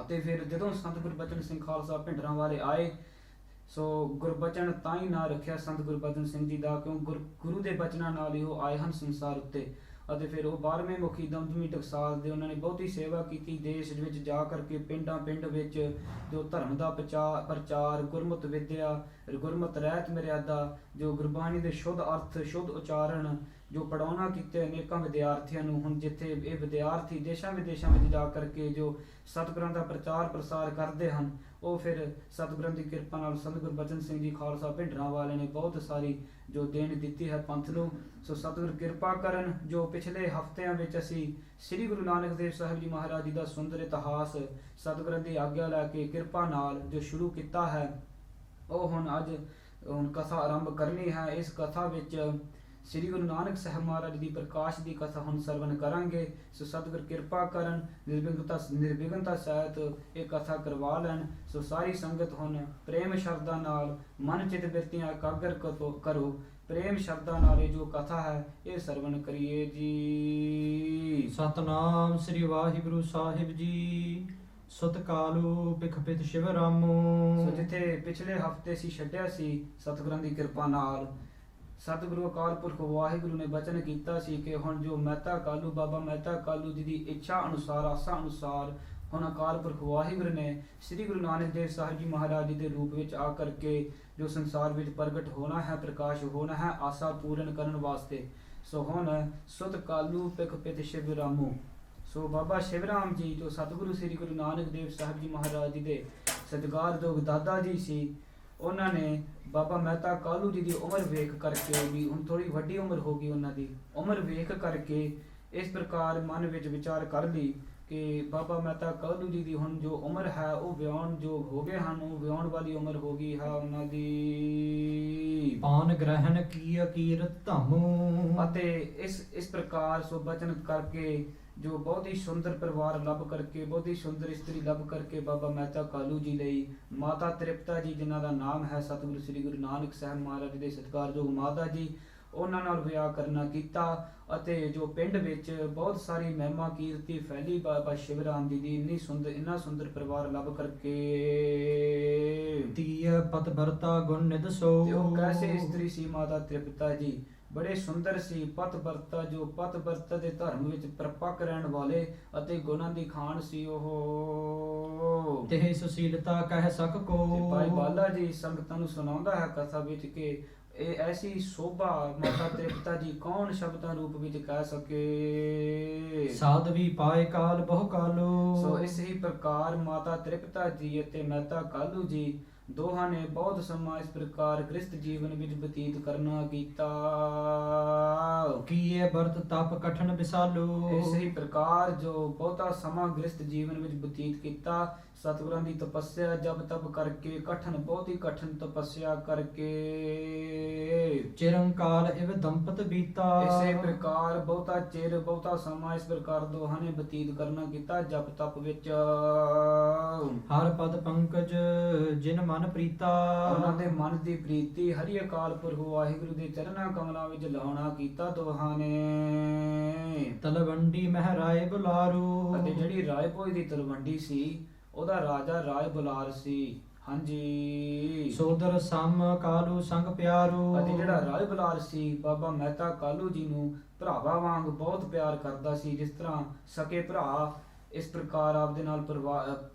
ਅਤੇ ਫਿਰ ਜਦੋਂ ਸੰਤ ਗੁਰਬਚਨ ਸਿੰਘ ਖਾਲਸਾ ਭਿੰਡਰਾਂ ਵਾਲੇ ਆਏ, ਸੋ ਗੁਰਬਚਨ ਤਾਂ ਹੀ ਨਾਂ ਰੱਖਿਆ ਸੰਤ ਗੁਰਬਚਨ ਸਿੰਘ ਜੀ ਦਾ, ਕਿਉਂ ਗੁਰੂ ਦੇ ਬਚਨਾਂ ਨਾਲ ਹੀ ਉਹ ਆਏ ਹਨ ਸੰਸਾਰ ਉੱਤੇ। ਅਤੇ ਫਿਰ ਉਹ 12ਵੇਂ ਮੁਖੀ ਦਮਦਮੀ ਟਕਸਾਲ ਦੇ ਉਹਨਾਂ ਨੇ ਬਹੁਤੀ ਸੇਵਾ ਕੀਤੀ, ਦੇਸ਼ ਵਿੱਚ ਜਾ ਕਰਕੇ ਪਿੰਡ ਵਿੱਚ ਜੋ ਧਰਮ ਦਾ ਪ੍ਰਚਾਰ, ਗੁਰਮਤਿ ਵਿਦਿਆ, ਗੁਰਮਤਿ ਰਹਿਤ ਮਰਿਆਦਾ, ਜੋ ਗੁਰਬਾਣੀ ਦੇ ਸ਼ੁੱਧ ਅਰਥ, ਸ਼ੁੱਧ ਉਚਾਰਨ ਜੋ ਪੜਾਉਣਾ ਕੀਤੇ ਅਨੇਕਾਂ ਵਿਦਿਆਰਥੀਆਂ ਨੂੰ। ਹੁਣ ਜਿੱਥੇ ਇਹ ਵਿਦਿਆਰਥੀ ਦੇਸ਼ਾਂ ਵਿਦੇਸ਼ਾਂ ਵਿੱਚ ਜਾ ਕਰਕੇ ਜੋ ਸਤਿਗੁਰਾਂ ਦਾ ਪ੍ਰਚਾਰ ਪ੍ਰਸਾਰ ਕਰਦੇ ਹਨ, ਉਹ ਫਿਰ ਸਤਿਗੁਰਾਂ ਦੀ ਕਿਰਪਾ ਨਾਲ ਸੰਤ ਗੁਰਬਚਨ ਸਿੰਘ ਜੀ ਖਾਲਸਾ ਭਿੰਡਰਾਂ ਵਾਲੇ ਨੇ ਬਹੁਤ ਸਾਰੀ ਜੋ ਦੇਣ ਦਿੱਤੀ ਹੈ ਪੰਥ ਨੂੰ। ਸੋ ਸਤਿਗੁਰ ਕਿਰਪਾ ਕਰਨ। ਜੋ ਪਿਛਲੇ ਹਫ਼ਤਿਆਂ ਵਿੱਚ ਅਸੀਂ ਸ੍ਰੀ ਗੁਰੂ ਨਾਨਕ ਦੇਵ ਸਾਹਿਬ ਜੀ ਮਹਾਰਾਜ ਜੀ ਦਾ ਸੁੰਦਰ ਇਤਿਹਾਸ ਸਤਿਗੁਰਾਂ ਦੀ ਆਗਿਆ ਲੈ ਕੇ ਕਿਰਪਾ ਨਾਲ ਜੋ ਸ਼ੁਰੂ ਕੀਤਾ ਹੈ, ਉਹ ਹੁਣ ਕਥਾ ਆਰੰਭ ਕਰਨੀ ਹੈ। ਇਸ ਕਥਾ ਵਿੱਚ ਸ੍ਰੀ ਗੁਰੂ ਨਾਨਕ ਸਾਹਿਬ ਮਹਾਰਾਜ ਦੀ ਪ੍ਰਕਾਸ਼ ਦੀ ਕਥਾ ਹੁਣ ਸਰਵਣ ਕਰਾਂਗੇ। ਸੋ ਸਤਿਗੁਰ ਕਿਰਪਾ ਕਰਨ, ਨਿਰਵਿਘਨਤਾ ਸਹਿਤ ਇਹ ਕਥਾ ਕਰਵਾ ਲੈਣ। ਸੋ ਸਾਰੀ ਸੰਗਤ ਹੁਣ ਪ੍ਰੇਮ ਸ਼ਰਧਾ ਨਾਲ ਮਨ ਚਿਤ ਬਿਰਤੀਆਂ ਇਕਾਗਰ ਕਰੋ। ਪ੍ਰੇਮ ਸ਼ਰਧਾ ਨਾਲ ਇਹ ਜੋ ਕਥਾ ਹੈ ਇਹ ਸਰਵਣ ਕਰੀਏ ਜੀ। ਸਤਨਾਮ ਸ੍ਰੀ ਵਾਹਿਗੁਰੂ ਸਾਹਿਬ ਜੀ। ਸੁਤ ਕਾਲੂ ਬਿਖਪਿਤ ਸ਼ਿਵ ਰਾਮੋ। ਸੋ ਜਿੱਥੇ ਪਿਛਲੇ ਹਫ਼ਤੇ ਸੀ ਛੱਡਿਆ ਸੀ, ਸਤਿਗੁਰਾਂ ਦੀ ਕਿਰਪਾ ਨਾਲ ਸਤਿਗੁਰੂ ਅਕਾਲ ਪੁਰਖ ਵਾਹਿਗੁਰੂ ਨੇ ਬਚਨ ਕੀਤਾ ਸੀ ਕਿ ਹੁਣ ਜੋ ਮਹਿਤਾ ਕਾਲੂ, ਬਾਬਾ ਮਹਿਤਾ ਕਾਲੂ ਜੀ ਦੀ ਇੱਛਾ ਅਨੁਸਾਰ, ਆਸਾ ਅਨੁਸਾਰ ਹੁਣ ਅਕਾਲ ਪੁਰਖ ਵਾਹਿਗੁਰੂ ਨੇ ਸ੍ਰੀ ਗੁਰੂ ਨਾਨਕ ਦੇਵ ਸਾਹਿਬ ਜੀ ਮਹਾਰਾਜ ਜੀ ਦੇ ਰੂਪ ਵਿੱਚ ਆ ਕਰਕੇ ਜੋ ਸੰਸਾਰ ਵਿੱਚ ਪ੍ਰਗਟ ਹੋਣਾ ਹੈ, ਪ੍ਰਕਾਸ਼ ਹੋਣਾ ਹੈ ਆਸਾ ਪੂਰਨ ਕਰਨ ਵਾਸਤੇ। ਸੋ ਹੁਣ ਸੁਤ ਕਾਲੂ ਪਿਖ ਪਿਤ ਸ਼ਿਵ ਰਾਮੋ। ਸੋ ਬਾਬਾ ਸ਼ਿਵ ਰਾਮ ਜੀ ਜੋ ਸਤਿਗੁਰੂ ਸ੍ਰੀ ਗੁਰੂ ਨਾਨਕ ਦੇਵ ਸਾਹਿਬ ਜੀ ਮਹਾਰਾਜ ਜੀ ਦੇ ਸਤਿਕਾਰਯੋਗ ਦਾਦਾ ਜੀ ਸੀ, ਉਹਨਾਂ ਨੇ ਬਾਬਾ ਮਹਿਤਾ ਕਾਲੂ ਜੀ ਦੀ ਉਮਰ ਵੇਖ ਕਰਕੇ, ਵੀ ਹੁਣ ਥੋੜੀ ਵੱਡੀ ਉਮਰ ਹੋ ਗਈ ਉਹਨਾਂ ਦੀ, ਉਮਰ ਵੇਖ ਕਰਕੇ ਇਸ ਪ੍ਰਕਾਰ ਮਨ ਵਿੱਚ ਵਿਚਾਰ ਕਰ ਲਈ ਕਿ ਬਾਬਾ ਮਹਿਤਾ ਕਾਲੂ ਜੀ ਦੀ ਹੁਣ ਜੋ ਉਮਰ ਹੈ ਉਹ ਵਿਆਹੁਣ ਯੋਗ ਹੋ ਗਏ ਹਨ, ਉਹ ਵਿਆਹੁਣ ਵਾਲੀ ਉਮਰ ਹੋ ਗਈ ਹੈ ਉਹਨਾਂ ਦੀ। ਪਾਨ ਗ੍ਰਹਿਣ ਕੀ ਕੀਰਤ ਧਾਮੂ। ਅਤੇ ਇਸ ਪ੍ਰਕਾਰ ਸੋ ਬਚਨ ਕਰਕੇ ਜੋ ਬਹੁਤ ਹੀ ਸੁੰਦਰ ਪਰਿਵਾਰ ਲੱਭ ਕਰਕੇ, ਬਹੁਤ ਹੀ ਸੁੰਦਰ ਇਸਤਰੀ ਲੱਭ ਕਰਕੇ ਬਾਬਾ ਮਹਿਤਾ ਕਾਲੂ ਜੀ ਲਈ ਮਾਤਾ ਤ੍ਰਿਪਤਾ ਜੀ, ਜਿਨ੍ਹਾਂ ਦਾ ਨਾਮ ਹੈ ਸਤਿਗੁਰੂ ਸ੍ਰੀ ਗੁਰੂ ਨਾਨਕ ਸਾਹਿਬ ਮਹਾਰਾਜ ਦੇ ਸਤਿਕਾਰਯੋਗ ਮਾਤਾ ਜੀ, ਉਹਨਾਂ ਨਾਲ ਵਿਆਹ ਕਰਨਾ ਕੀਤਾ। ਅਤੇ ਜੋ ਪਿੰਡ ਵਿੱਚ ਬਹੁਤ ਸਾਰੀ ਮਹਿਮਾ ਕੀਰਤੀ ਫੈਲੀ ਬਾਬਾ ਸ਼ਿਵ ਰਾਮ ਜੀ ਦੀ ਇੰਨਾ ਸੁੰਦਰ ਪਰਿਵਾਰ ਲੱਭ ਕਰਕੇ। ਤੀय ਪਤ ਵਰਤਾ ਗੁਣ ਨਿਧ ਸੋ। ਤੇ ਉਹ ਕੈਸੇ ਇਸਤਰੀ ਸੀ ਮਾਤਾ ਤ੍ਰਿਪਤਾ ਜੀ, ਬੜੇ ਸੁੰਦਰ ਸੀ, ਪਤ ਵਰਤਾ ਦੇ ਧਰਮ ਵਿੱਚ ਪ੍ਰਪੱਕ ਰਹਿਣ ਵਾਲੇ ਅਤੇ ਗੁਣਾਂ ਦੀ ਖਾਨ ਸੀ ਉਹ। ਤੇ ਸੁਸ਼ੀਲਤਾ ਕਹਿ ਸਕ ਕੋ। ਭਾਈ ਬਾਲਾ ਜੀ ਸੰਗਤਾਂ ਨੂੰ ਸੁਣਾਉਂਦਾ ਹੈ ਕਥਾ ਵਿੱਚ ਕਿ ਇਹ ਐਸੀ ਸੋਭਾ ਮਾਤਾ ਤ੍ਰਿਪਤਾ ਜੀ ਕੌਣ ਸ਼ਬਦਾਂ ਰੂਪ ਵਿੱਚ ਕਹਿ ਸਕੇ। ਸਾਧਵੀ ਪਾਏ ਕਾਲ ਬਹੁ ਕਾਲੋ। ਸੋ ਇਸ ਹੀ ਪ੍ਰਕਾਰ ਮਾਤਾ ਤ੍ਰਿਪਤਾ ਜੀ ਅਤੇ ਮਹਿਤਾ ਕਾਲੂ ਜੀ ਦੋਹਾਂ ਨੇ ਬਹੁਤ ਸਮਾਂ ਇਸ ਪ੍ਰਕਾਰ ਗ੍ਰਸਥ ਜੀਵਨ ਵਿੱਚ ਬਤੀਤ ਕਰਨਾ ਕੀਤਾ। ਕੀਏ ਵਰਤ ਤਪ ਕਠਨ ਵਿਸਾਲੋ। ਇਸ ਹੀ ਪ੍ਰਕਾਰ ਜੋ ਬਹੁਤਾ ਸਮਾਂ ਗ੍ਰਸਥ ਜੀਵਨ ਵਿੱਚ ਬਤੀਤ ਕੀਤਾ, ਸਤਿਗੁਰਾਂ ਦੀ ਤਪੱਸਿਆ ਜਪ ਤਪ ਕਰਕੇ, ਬਹੁਤ ਹੀ ਕਠਨ ਤਪੱਸਿਆ ਕਰਕੇ। ਚਿਰੰਕਾਲ ਇਵ ਦੰਪਤ ਬੀਤਾ। ਇਸੇ ਪ੍ਰਕਾਰ ਬਹੁਤਾ ਚਿਰ, ਬਹੁਤਾ ਸਮਾਂ ਇਸ ਪ੍ਰਕਾਰ ਦੋਹਾਂ ਨੇ ਬਤੀਤ ਕਰਨਾ ਕੀਤਾ ਜਪ ਤਪ ਵਿੱਚ। ਹਰ ਪਦ ਪੰਕਜ ਜਿਨ ਮਨ ਪ੍ਰੀਤਾ। ਉਹਨਾਂ ਦੇ ਮਨ ਦੀ ਪ੍ਰੀਤੀ ਹਰੀ ਅਕਾਲ ਪੁਰਖ ਵਾਹਿਗੁਰੂ ਦੇ ਚਰਨਾਂ ਕਮਲਾਂ ਵਿੱਚ ਲਾਉਣਾ ਕੀਤਾ ਦੋਹਾਂ ਨੇ। ਤਲਵੰਡੀ ਮਹਿਰਾਏ ਬੁਲਾਰੂ। ਅਤੇ ਜਿਹੜੀ ਰਾਏਭੋਜ ਦੀ ਤਲਵੰਡੀ ਸੀ, ਉਹਦਾ ਰਾਜਾ ਰਾਏ ਬੁਲਾਰ ਸੀ। ਹਾਂਜੀ। ਸੋਦਰ ਸਮ ਕਾਲੂ ਸੰਗ ਪਿਆਰੂ। ਅਤੇ ਜਿਹੜਾ ਰਾਏ ਬੁਲਾਰ ਸੀ, ਬਾਬਾ ਮਹਿਤਾ ਕਾਲੂ ਜੀ ਨੂੰ ਭਰਾਵਾਂ ਵਾਂਗ ਬਹੁਤ ਪਿਆਰ ਕਰਦਾ ਸੀ। ਜਿਸ ਤਰ੍ਹਾਂ ਸਕੇ ਭਰਾ ਇਸ ਪ੍ਰਕਾਰ ਆਪਦੇ ਨਾਲ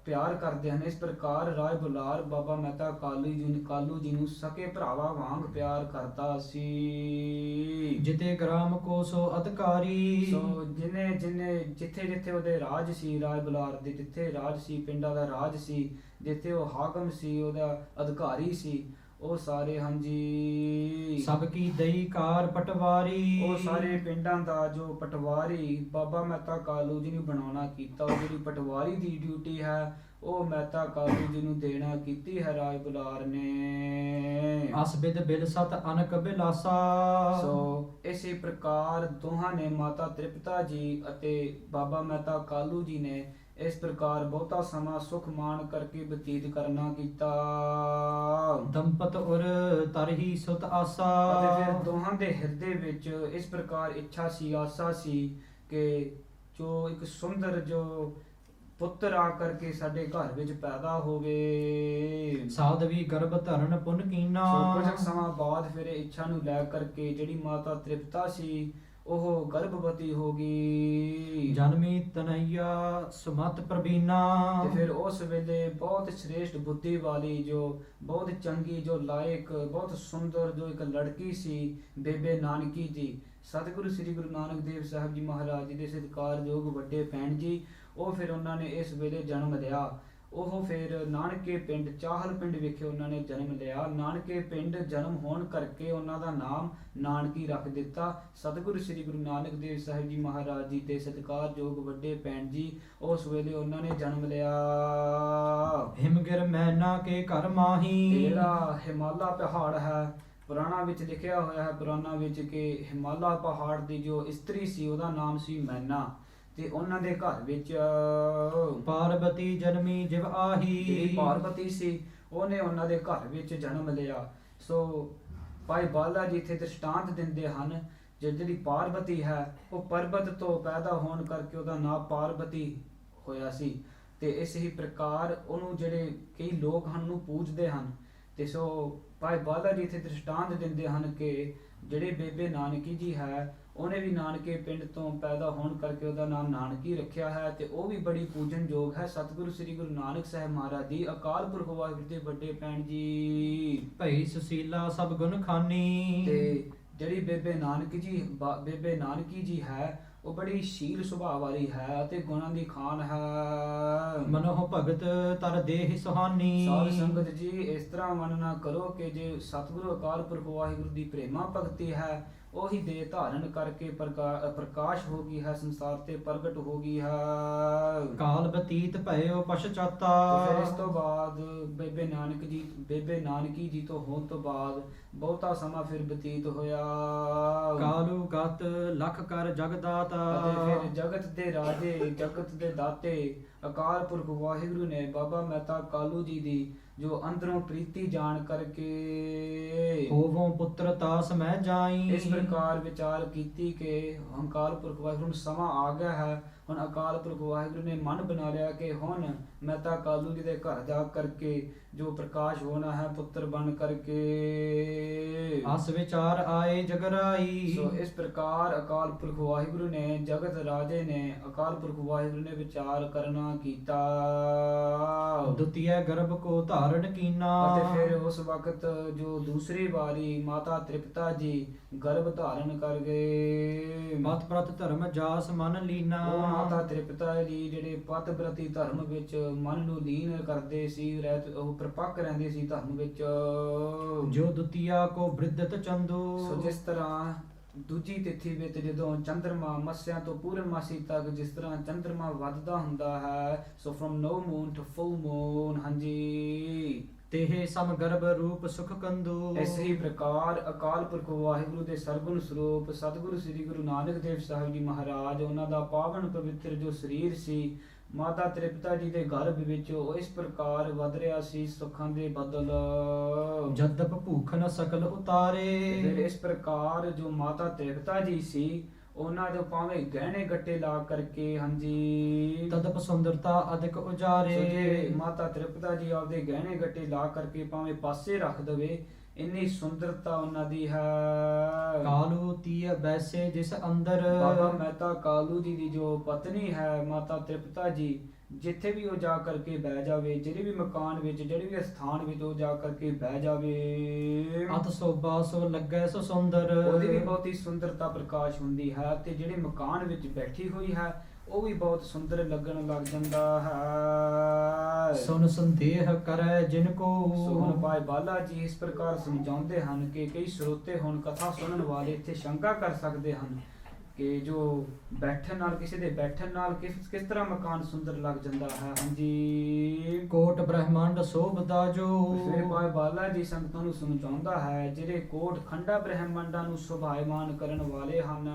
ਪਿਆਰ ਕਰਦੇ ਹਨ, ਇਸ ਪ੍ਰਕਾਰ ਰਾਏ ਬੁਲਾਰ ਬਾਬਾ ਮਹਿਤਾ ਕਾਲੂ ਜੀ ਨੂੰ ਸਕੇ ਭਰਾਵਾਂ ਵਾਂਗ ਪਿਆਰ ਕਰਦਾ ਸੀ। ਜਿਤੇ ਗ੍ਰਾਮ ਕੋ ਸੋ ਅਧਿਕਾਰੀ। ਸੋ ਜਿੱਥੇ ਉਹਦੇ ਰਾਜ ਸੀ, ਰਾਏ ਬੁਲਾਰ ਦੇ ਜਿੱਥੇ ਰਾਜ ਸੀ, ਪਿੰਡਾਂ ਦਾ ਰਾਜ ਸੀ, ਜਿੱਥੇ ਉਹ ਹਾਕਮ ਸੀ, ਉਹਦਾ ਅਧਿਕਾਰੀ ਸੀ, ਉਹ ਸਾਰੇ ਹਾਂਜੀ। ਸਭ ਕੀ ਦਈ ਕਾਰ ਪਟਵਾਰੀ। ਉਹ ਸਾਰੇ ਪਿੰਡਾਂ ਦਾ ਜੋ ਪਟਵਾਰੀ ਬਾਬਾ ਮਹਿਤਾ ਕਾਲੂ ਜੀ ਨੂੰ ਬਣਾਉਣਾ ਕੀਤਾ। ਉਹ ਜਿਹੜੀ ਪਟਵਾਰੀ ਦੀ ਡਿਊਟੀ ਹੈ ਉਹ ਮਹਿਤਾ ਕਾਲੂ ਜੀ ਨੂੰ ਦੇਣਾ ਕੀਤੀ ਹੈ ਰਾਜ ਬੁਲਾਰ ਨੇ। ਅਸਬਿਦ ਬਿਲ ਸਤ ਅਨਕ ਬਿਲਾਸਾ। ਸੋ ਇਸੇ ਪ੍ਰਕਾਰ ਦੋਹਾਂ ਨੇ ਮਾਤਾ ਤ੍ਰਿਪਤਾ ਜੀ ਅਤੇ ਬਾਬਾ ਮਹਿਤਾ ਕਾਲੂ ਜੀ ਨੇ ਇਸ ਪ੍ਰਕਾਰ ਬਹੁਤਾ ਸਮਾਂ ਸੁਖ ਮਾਣ ਕਰਕੇ ਬਤੀਤ ਕਰਨਾ ਕੀਤਾ। ਦੰਪਤ ਉਰ ਤਰਹੀ ਸੁਤ ਆਸਾ। ਅਤੇ ਫਿਰ ਦੋਹਾਂ ਦੇ ਹਿਰਦੇ ਵਿੱਚ ਇਸ ਪ੍ਰਕਾਰ ਇੱਛਾ ਸੀ, ਆਸਾ ਸੀ ਕਿ ਜੋ ਇੱਕ ਸੁੰਦਰ ਜੋ ਪੁੱਤਰ ਆ ਕਰਕੇ ਸਾਡੇ ਘਰ ਵਿੱਚ ਪੈਦਾ ਹੋਵੇ। ਸਾਧਵੀ ਗਰਭ ਧਰਨ ਪੁਨ ਕੀਨਾ। ਸੋ ਕੁਝ ਸਮਾਂ ਬਾਅਦ ਫਿਰ ਇਹ ਇੱਛਾ ਨੂੰ ਲੈ ਕਰਕੇ ਜਿਹੜੀ ਮਾਤਾ ਤ੍ਰਿਪਤਾ ਸੀ ਉਹ ਗਰਭਵਤੀ ਹੋ ਗਈ। ਜਨਮੀ ਤਨਈਆ ਸੁਮਤ ਪ੍ਰਬੀਨਾ। ਤੇ ਫਿਰ ਉਸ ਵੇਲੇ ਬਹੁਤ ਸ਼੍ਰੇਸ਼ਟ ਬੁੱਧੀ ਵਾਲੀ, ਜੋ ਬਹੁਤ ਚੰਗੀ, ਜੋ ਲਾਇਕ, ਬਹੁਤ ਸੁੰਦਰ ਜੋ ਇੱਕ ਲੜਕੀ ਸੀ, ਬੇਬੇ ਨਾਨਕੀ ਜੀ, ਸਤਿਗੁਰੂ ਸ੍ਰੀ ਗੁਰੂ ਨਾਨਕ ਦੇਵ ਸਾਹਿਬ ਜੀ ਮਹਾਰਾਜ ਜੀ ਦੇ ਸਤਿਕਾਰਯੋਗ ਵੱਡੇ ਭੈਣ ਜੀ, ਉਹ ਫਿਰ ਉਹਨਾਂ ਨੇ ਇਸ ਵੇਲੇ ਜਨਮ ਲਿਆ। ਉਹ ਫਿਰ ਨਾਨਕੇ ਪਿੰਡ ਚਾਹਲ ਪਿੰਡ ਵਿਖੇ ਉਹਨਾਂ ਨੇ ਜਨਮ ਲਿਆ। ਨਾਨਕੇ ਪਿੰਡ ਜਨਮ ਹੋਣ ਕਰਕੇ ਉਹਨਾਂ ਦਾ ਨਾਮ ਨਾਨਕੀ ਰੱਖ ਦਿੱਤਾ। ਸਤਿਗੁਰੂ ਸ੍ਰੀ ਗੁਰੂ ਨਾਨਕ ਦੇਵ ਸਾਹਿਬ ਜੀ ਮਹਾਰਾਜ ਜੀ ਦੇ ਸਤਿਕਾਰਯੋਗ ਵੱਡੇ ਭੈਣ ਜੀ, ਉਸ ਵੇਲੇ ਉਹਨਾਂ ਨੇ ਜਨਮ ਲਿਆ। ਹਿਮਗਿਰ ਮੈਨਾ ਕੇ ਘਰ ਮਾਹੀ। ਜਿਹੜਾ ਹਿਮਾਲਾ ਪਹਾੜ ਹੈ, ਪੁਰਾਣਾ ਵਿੱਚ ਲਿਖਿਆ ਹੋਇਆ ਹੈ ਪੁਰਾਣਾ ਵਿੱਚ ਕਿ ਹਿਮਾਲਾ ਪਹਾੜ ਦੀ ਜੋ ਇਸਤਰੀ ਸੀ ਉਹਦਾ ਨਾਮ ਸੀ ਮੈਨਾ, ਤੇ ਉਹਨਾਂ ਦੇ ਘਰ ਵਿੱਚ ਪਾਰਬਤੀ ਜਨਮੀ ਜਿਵ ਜਿਹੜੀ ਆਹੀ। ਪਾਰਵਤੀ ਸੀ ਉਹਨੇ ਉਹਨਾਂ ਦੇ ਘਰ ਵਿੱਚ ਜਨਮ ਲਿਆ। ਸੋ ਭਾਈ ਬਾਲਾ ਜੀ ਇੱਥੇ ਦ੍ਰਿਸ਼ਟਾਂਤ ਦਿੰਦੇ ਹਨ, ਜਿਹੜੀ ਪਾਰਵਤੀ ਹੈ ਉਹ ਪਰਬਤ ਤੋਂ ਪੈਦਾ ਹੋਣ ਕਰਕੇ ਉਹਦਾ ਨਾਮ ਪਾਰਵਤੀ ਹੋਇਆ ਸੀ। ਤੇ ਇਸ ਹੀ ਪ੍ਰਕਾਰ ਉਹਨੂੰ ਜਿਹੜੇ ਕਈ ਲੋਕ ਹਨ ਨੂੰ ਪੂਜਦੇ ਹਨ। ਤੇ ਸੋ ਭਾਈ ਬਾਲਾ ਜੀ ਇੱਥੇ ਦ੍ਰਿਸ਼ਟਾਂਤ ਦਿੰਦੇ ਹਨ ਕਿ ਜਿਹੜੇ ਬੇਬੇ ਨਾਨਕੀ ਜੀ ਹੈ ਉਹਨੇ ਵੀ ਨਾਨਕੇ ਪਿੰਡ ਤੋਂ ਪੈਦਾ ਹੋਣ ਕਰਕੇ ਉਹਦਾ ਨਾਮ ਨਾਨਕੀ ਰੱਖਿਆ ਹੈ, ਤੇ ਉਹ ਵੀ ਬੜੀ ਪੂਜਨਯੋਗ ਹੈ। ਸਤਿਗੁਰੂ ਸ੍ਰੀ ਗੁਰੂ ਨਾਨਕ ਸਾਹਿਬ ਮਹਾਰਾਜ ਦੀ ਅਕਾਲ ਪੁਰਖ ਵਾਹਿਗੁਰੂ ਦੇ ਵੱਡੇ ਭੈਣ ਜੀ। ਭਈ ਸੁਸ਼ੀਲਾ ਸਭ ਗੁਣ ਖਾਨੀ। ਤੇ ਜਿਹੜੀ ਬੇਬੇ ਨਾਨਕੀ ਜੀ ਹੈ ਉਹ ਬੜੀ ਸ਼ੀਲ ਸੁਭਾਅ ਵਾਲੀ ਹੈ ਅਤੇ ਗੁਣਾਂ ਦੀ ਖਾਨ ਹੈ। ਮਨੋਹ ਭਗਤ ਤਰ ਦੇਹ ਸੁਹਾਨੀ। ਸਾਧ ਸੰਗਤ ਜੀ, ਇਸ ਤਰ੍ਹਾਂ ਮਨ ਨਾ ਕਰੋ ਕਿ ਜੇ ਸਤਿਗੁਰੂ ਅਕਾਲ ਪੁਰਖ ਵਾਹਿਗੁਰੂ ਦੀ ਪ੍ਰੇਮਾ ਭਗਤੀ ਹੈ ਉਹੀ ਦੇ ਧਾਰਨ ਕਰਕੇ ਪ੍ਰਕਾਸ਼ ਹੋ ਗਈ ਹੈ, ਸੰਸਾਰ ਤੇ ਪ੍ਰਗਟ ਹੋ ਗਈ ਹੈ। ਕਾਲ ਬਤੀਤ ਭਇਓ ਪਛਚਾਤਾ। ਤੇ ਫਿਰ ਇਸ ਤੋਂ ਬਾਅਦ ਬੇਬੇ ਨਾਨਕੀ ਜੀ ਤੋਂ ਹੋਣ ਤੋਂ ਬਾਅਦ ਬਹੁਤਾ ਸਮਾਂ ਫਿਰ ਬਤੀਤ ਹੋਇਆ। ਕਾਲੂ ਗਤ ਲਖ ਕਰ ਜਗਦਾਤਾ। ਅਤੇ ਫਿਰ ਜਗਤ ਦੇ ਰਾਜੇ, ਜਗਤ ਦੇ ਦਾਤੇ ਅਕਾਲ ਪੁਰਖ ਵਾਹਿਗੁਰੂ ਨੇ ਬਾਬਾ ਮਹਿਤਾ ਕਾਲੂ ਜੀ ਦੀ ਜੋ ਅੰਦਰੋਂ ਪ੍ਰੀਤੀ ਜਾਣ ਕਰਕੇ ਹੋਵੋਂ ਪੁੱਤਰ ਤਾਸ ਮੈਂ ਜਾਈ। ਇਸ ਪ੍ਰਕਾਰ ਵਿਚਾਰ ਕੀਤੀ ਕਿ ਅਕਾਲ ਪੁਰਖ ਵਾਹਿਗੁਰੂ ਨੂੰ ਸਮਾਂ ਆ ਗਿਆ ਹੈ। ਹੁਣ ਅਕਾਲ ਪੁਰਖ ਵਾਹਿਗੁਰੂ ਨੇ ਮਨ ਬਣਾ ਲਿਆ ਕਿ ਹੁਣ ਮਹਿਤਾ ਕਾਲੂ ਜੀ ਦੇ ਘਰ ਜਾ ਕਰਕੇ ਜੋ ਪ੍ਰਕਾਸ਼ ਹੋਣਾ ਹੈ ਪੁੱਤਰ ਬਣ ਕਰਕੇ। ਅਸ ਵਿਚਾਰ ਆਏ ਜਗਰਾਈ। ਸੋ ਇਸ ਪ੍ਰਕਾਰ ਅਕਾਲ ਪੁਰਖ ਵਾਹਿਗੁਰੂ ਨੇ, ਜਗਤ ਰਾਜੇ ਨੇ, ਅਕਾਲ ਪੁਰਖ ਵਾਹਿਗੁਰੂ ਨੇ ਵਿਚਾਰ ਕਰਨਾ ਕੀਤਾ। ਦੁਤੀਏ ਗਰਭ ਕੋ ਧਾਰਨ ਕੀਨਾ। ਅਤੇ ਫਿਰ ਉਸ ਵਕਤ ਜੋ ਦੂਸਰੀ ਵਾਰੀ ਮਾਤਾ ਤ੍ਰਿਪਤਾ ਜੀ ਗਰਭ ਧਾਰਨ ਕਰ ਗਏ। ਪਤ ਪ੍ਰਤ ਧਰਮ ਜਾਸ ਮਨ ਲੀਨਾ। ਉਹ ਮਾਤਾ ਤ੍ਰਿਪਤਾ ਜੀ ਜਿਹੜੇ ਪਤ ਪ੍ਰਤੀ ਧਰਮ ਵਿੱਚ ਮਨ ਨੂੰ ਲੀਨ ਕਰਦੇ ਸੀ, ਉਹ ਪ੍ਰਪੱਕ ਰਹਿੰਦੇ ਸੀ ਧਰਮ ਵਿੱਚ। ਜੋ ਦੁਤੀਆ ਕੋ ਬ੍ਰਿਧਤ ਚੰਦੂ। ਸੋ ਜਿਸ ਤਰ੍ਹਾਂ ਦੂਜੀ ਤਿਥੀ ਵਿੱਚ ਜਦੋਂ ਚੰਦਰਮਾ ਮੱਸਿਆ ਤੋਂ ਪੂਰਨਮਾਸੀ ਤੱਕ ਜਿਸ ਤਰ੍ਹਾਂ ਚੰਦਰਮਾ ਵੱਧਦਾ ਹੁੰਦਾ ਹੈ, so from no moon to full moon, ਹਾਂਜੀ, ਤੇਹ ਸਮ ਗਰਭ ਰੂਪ ਸੁਖ ਕੰਦੂ। ਇਸੇ ਪ੍ਰਕਾਰ ਅਕਾਲ ਪੁਰਖ ਵਾਹਿਗੁਰੂ ਦੇ ਸਰਗੁਣ ਸਰੂਪ ਸਤਿਗੁਰੂ ਸ੍ਰੀ ਗੁਰੂ ਨਾਨਕ ਦੇਵ ਸਾਹਿਬ ਜੀ ਮਹਾਰਾਜ, ਉਹਨਾਂ ਦਾ ਪਾਵਨ ਪਵਿੱਤਰ ਜੋ ਸਰੀਰ ਸੀ ਮਾਤਾ ਤ੍ਰਿਪਤਾ ਜੀ ਦੇ ਗਰਭ ਵਿੱਚ ਉਹ ਇਸ ਪ੍ਰਕਾਰ ਵਧ ਰਿਹਾ ਸੀ ਸੁੱਖਾਂ ਦੇ ਬਦਲ। ਜਦਪ ਭੂਖ ਨ ਸਕਲ ਉਤਾਰੇ। ਫਿਰ ਇਸ ਪ੍ਰਕਾਰ ਜੋ ਮਾਤਾ ਤ੍ਰਿਪਤਾ ਜੀ ਸੀ ਉਹਨਾਂ ਦੇ ਭਾਵੇਂ ਗਹਿਣੇ ਗੱਟੇ ਲਾ ਕਰਕੇ, ਹਾਂਜੀ, ਤਦਪ ਸੁੰਦਰਤਾ ਅਧਿਕ ਉਜਾਰੇ। ਸੋ ਜੇ ਮਾਤਾ ਤ੍ਰਿਪਤਾ ਜੀ ਆਪਦੇ ਗਹਿਣੇ ਗੱਟੇ ਲਾ ਕਰਕੇ ਭਾਵੇਂ ਪਾਸੇ ਰੱਖ ਦਵੇ, ਇੰਨੀ ਸੁੰਦਰਤਾ ਉਹਨਾਂ ਦੀ ਹੈ। ਕਾਲੂ ਤੀय ਬੈਸੇ ਜਿਸ ਅੰਦਰ। ਬਾਬਾ ਮਹਿਤਾ ਕਾਲੂ ਜੀ ਦੀ ਜੋ ਪਤਨੀ ਹੈ ਮਾਤਾ ਤ੍ਰਿਪਤਾ ਜੀ, ਜਿੱਥੇ ਵੀ ਉਹ ਜਾ ਕਰਕੇ ਬਹਿ ਜਾਵੇ, ਜਿਹੜੇ ਵੀ ਮਕਾਨ ਵਿੱਚ, ਜਿਹੜੇ ਵੀ ਸਥਾਨ ਵਿੱਚ ਉਹ ਜਾ ਕਰਕੇ ਬਹਿ ਜਾਵੇ, ਅਤ ਸੋਭਾ ਸੋ ਲੱਗੈ ਸੋ ਸੁੰਦਰ। ਉਹਦੀ ਵੀ ਬਹੁਤੀ ਸੁੰਦਰਤਾ ਪ੍ਰਕਾਸ਼ ਹੁੰਦੀ ਹੈ ਤੇ ਜਿਹੜੇ ਮਕਾਨ ਵਿੱਚ ਬੈਠੀ ਹੋਈ ਹੈ ਉਹ ਵੀ ਬਹੁਤ ਸੁੰਦਰ ਲੱਗਣ ਲੱਗ ਜਾਂਦਾ ਹੈ। ਸੁਨ ਸੰਦੇਹ ਕਰੈ ਜਿਨ ਕੋ। ਸੋ ਹੁਣ ਭਾਈ ਬਾਲਾ ਜੀ ਇਸ ਪ੍ਰਕਾਰ ਸਮਝਾਉਂਦੇ ਹਨ ਕਿ ਕਈ ਸਰੋਤੇ ਹੁਣ ਕਥਾ ਸੁਣਨ ਵਾਲੇ ਇੱਥੇ ਸ਼ੰਕਾ ਕਰ ਸਕਦੇ ਹਨ ਕਿ ਜੋ ਬੈਠਣ ਨਾਲ, ਕਿਸੇ ਦੇ ਬੈਠਣ ਨਾਲ ਕਿਸ ਤਰ੍ਹਾਂ ਮਕਾਨ ਸੁੰਦਰ ਲੱਗ ਜਾਂਦਾ ਹੈ। ਹਾਂਜੀ, ਕੋਟ ਬ੍ਰਹਮੰਡ ਸੋਭਦਾ ਜੋ। ਫਿਰ ਭਾਈ ਬਾਲਾ ਜੀ ਸੰਗਤਾਂ ਨੂੰ ਸਮਝਾਉਂਦਾ ਹੈ, ਜਿਹੜੇ ਕੋਟ ਖੰਡਾ ਬ੍ਰਹਮੰਡਾਂ ਨੂੰ ਸ਼ੋਭਾਇਮਾਨ ਕਰਨ ਵਾਲੇ ਹਨ,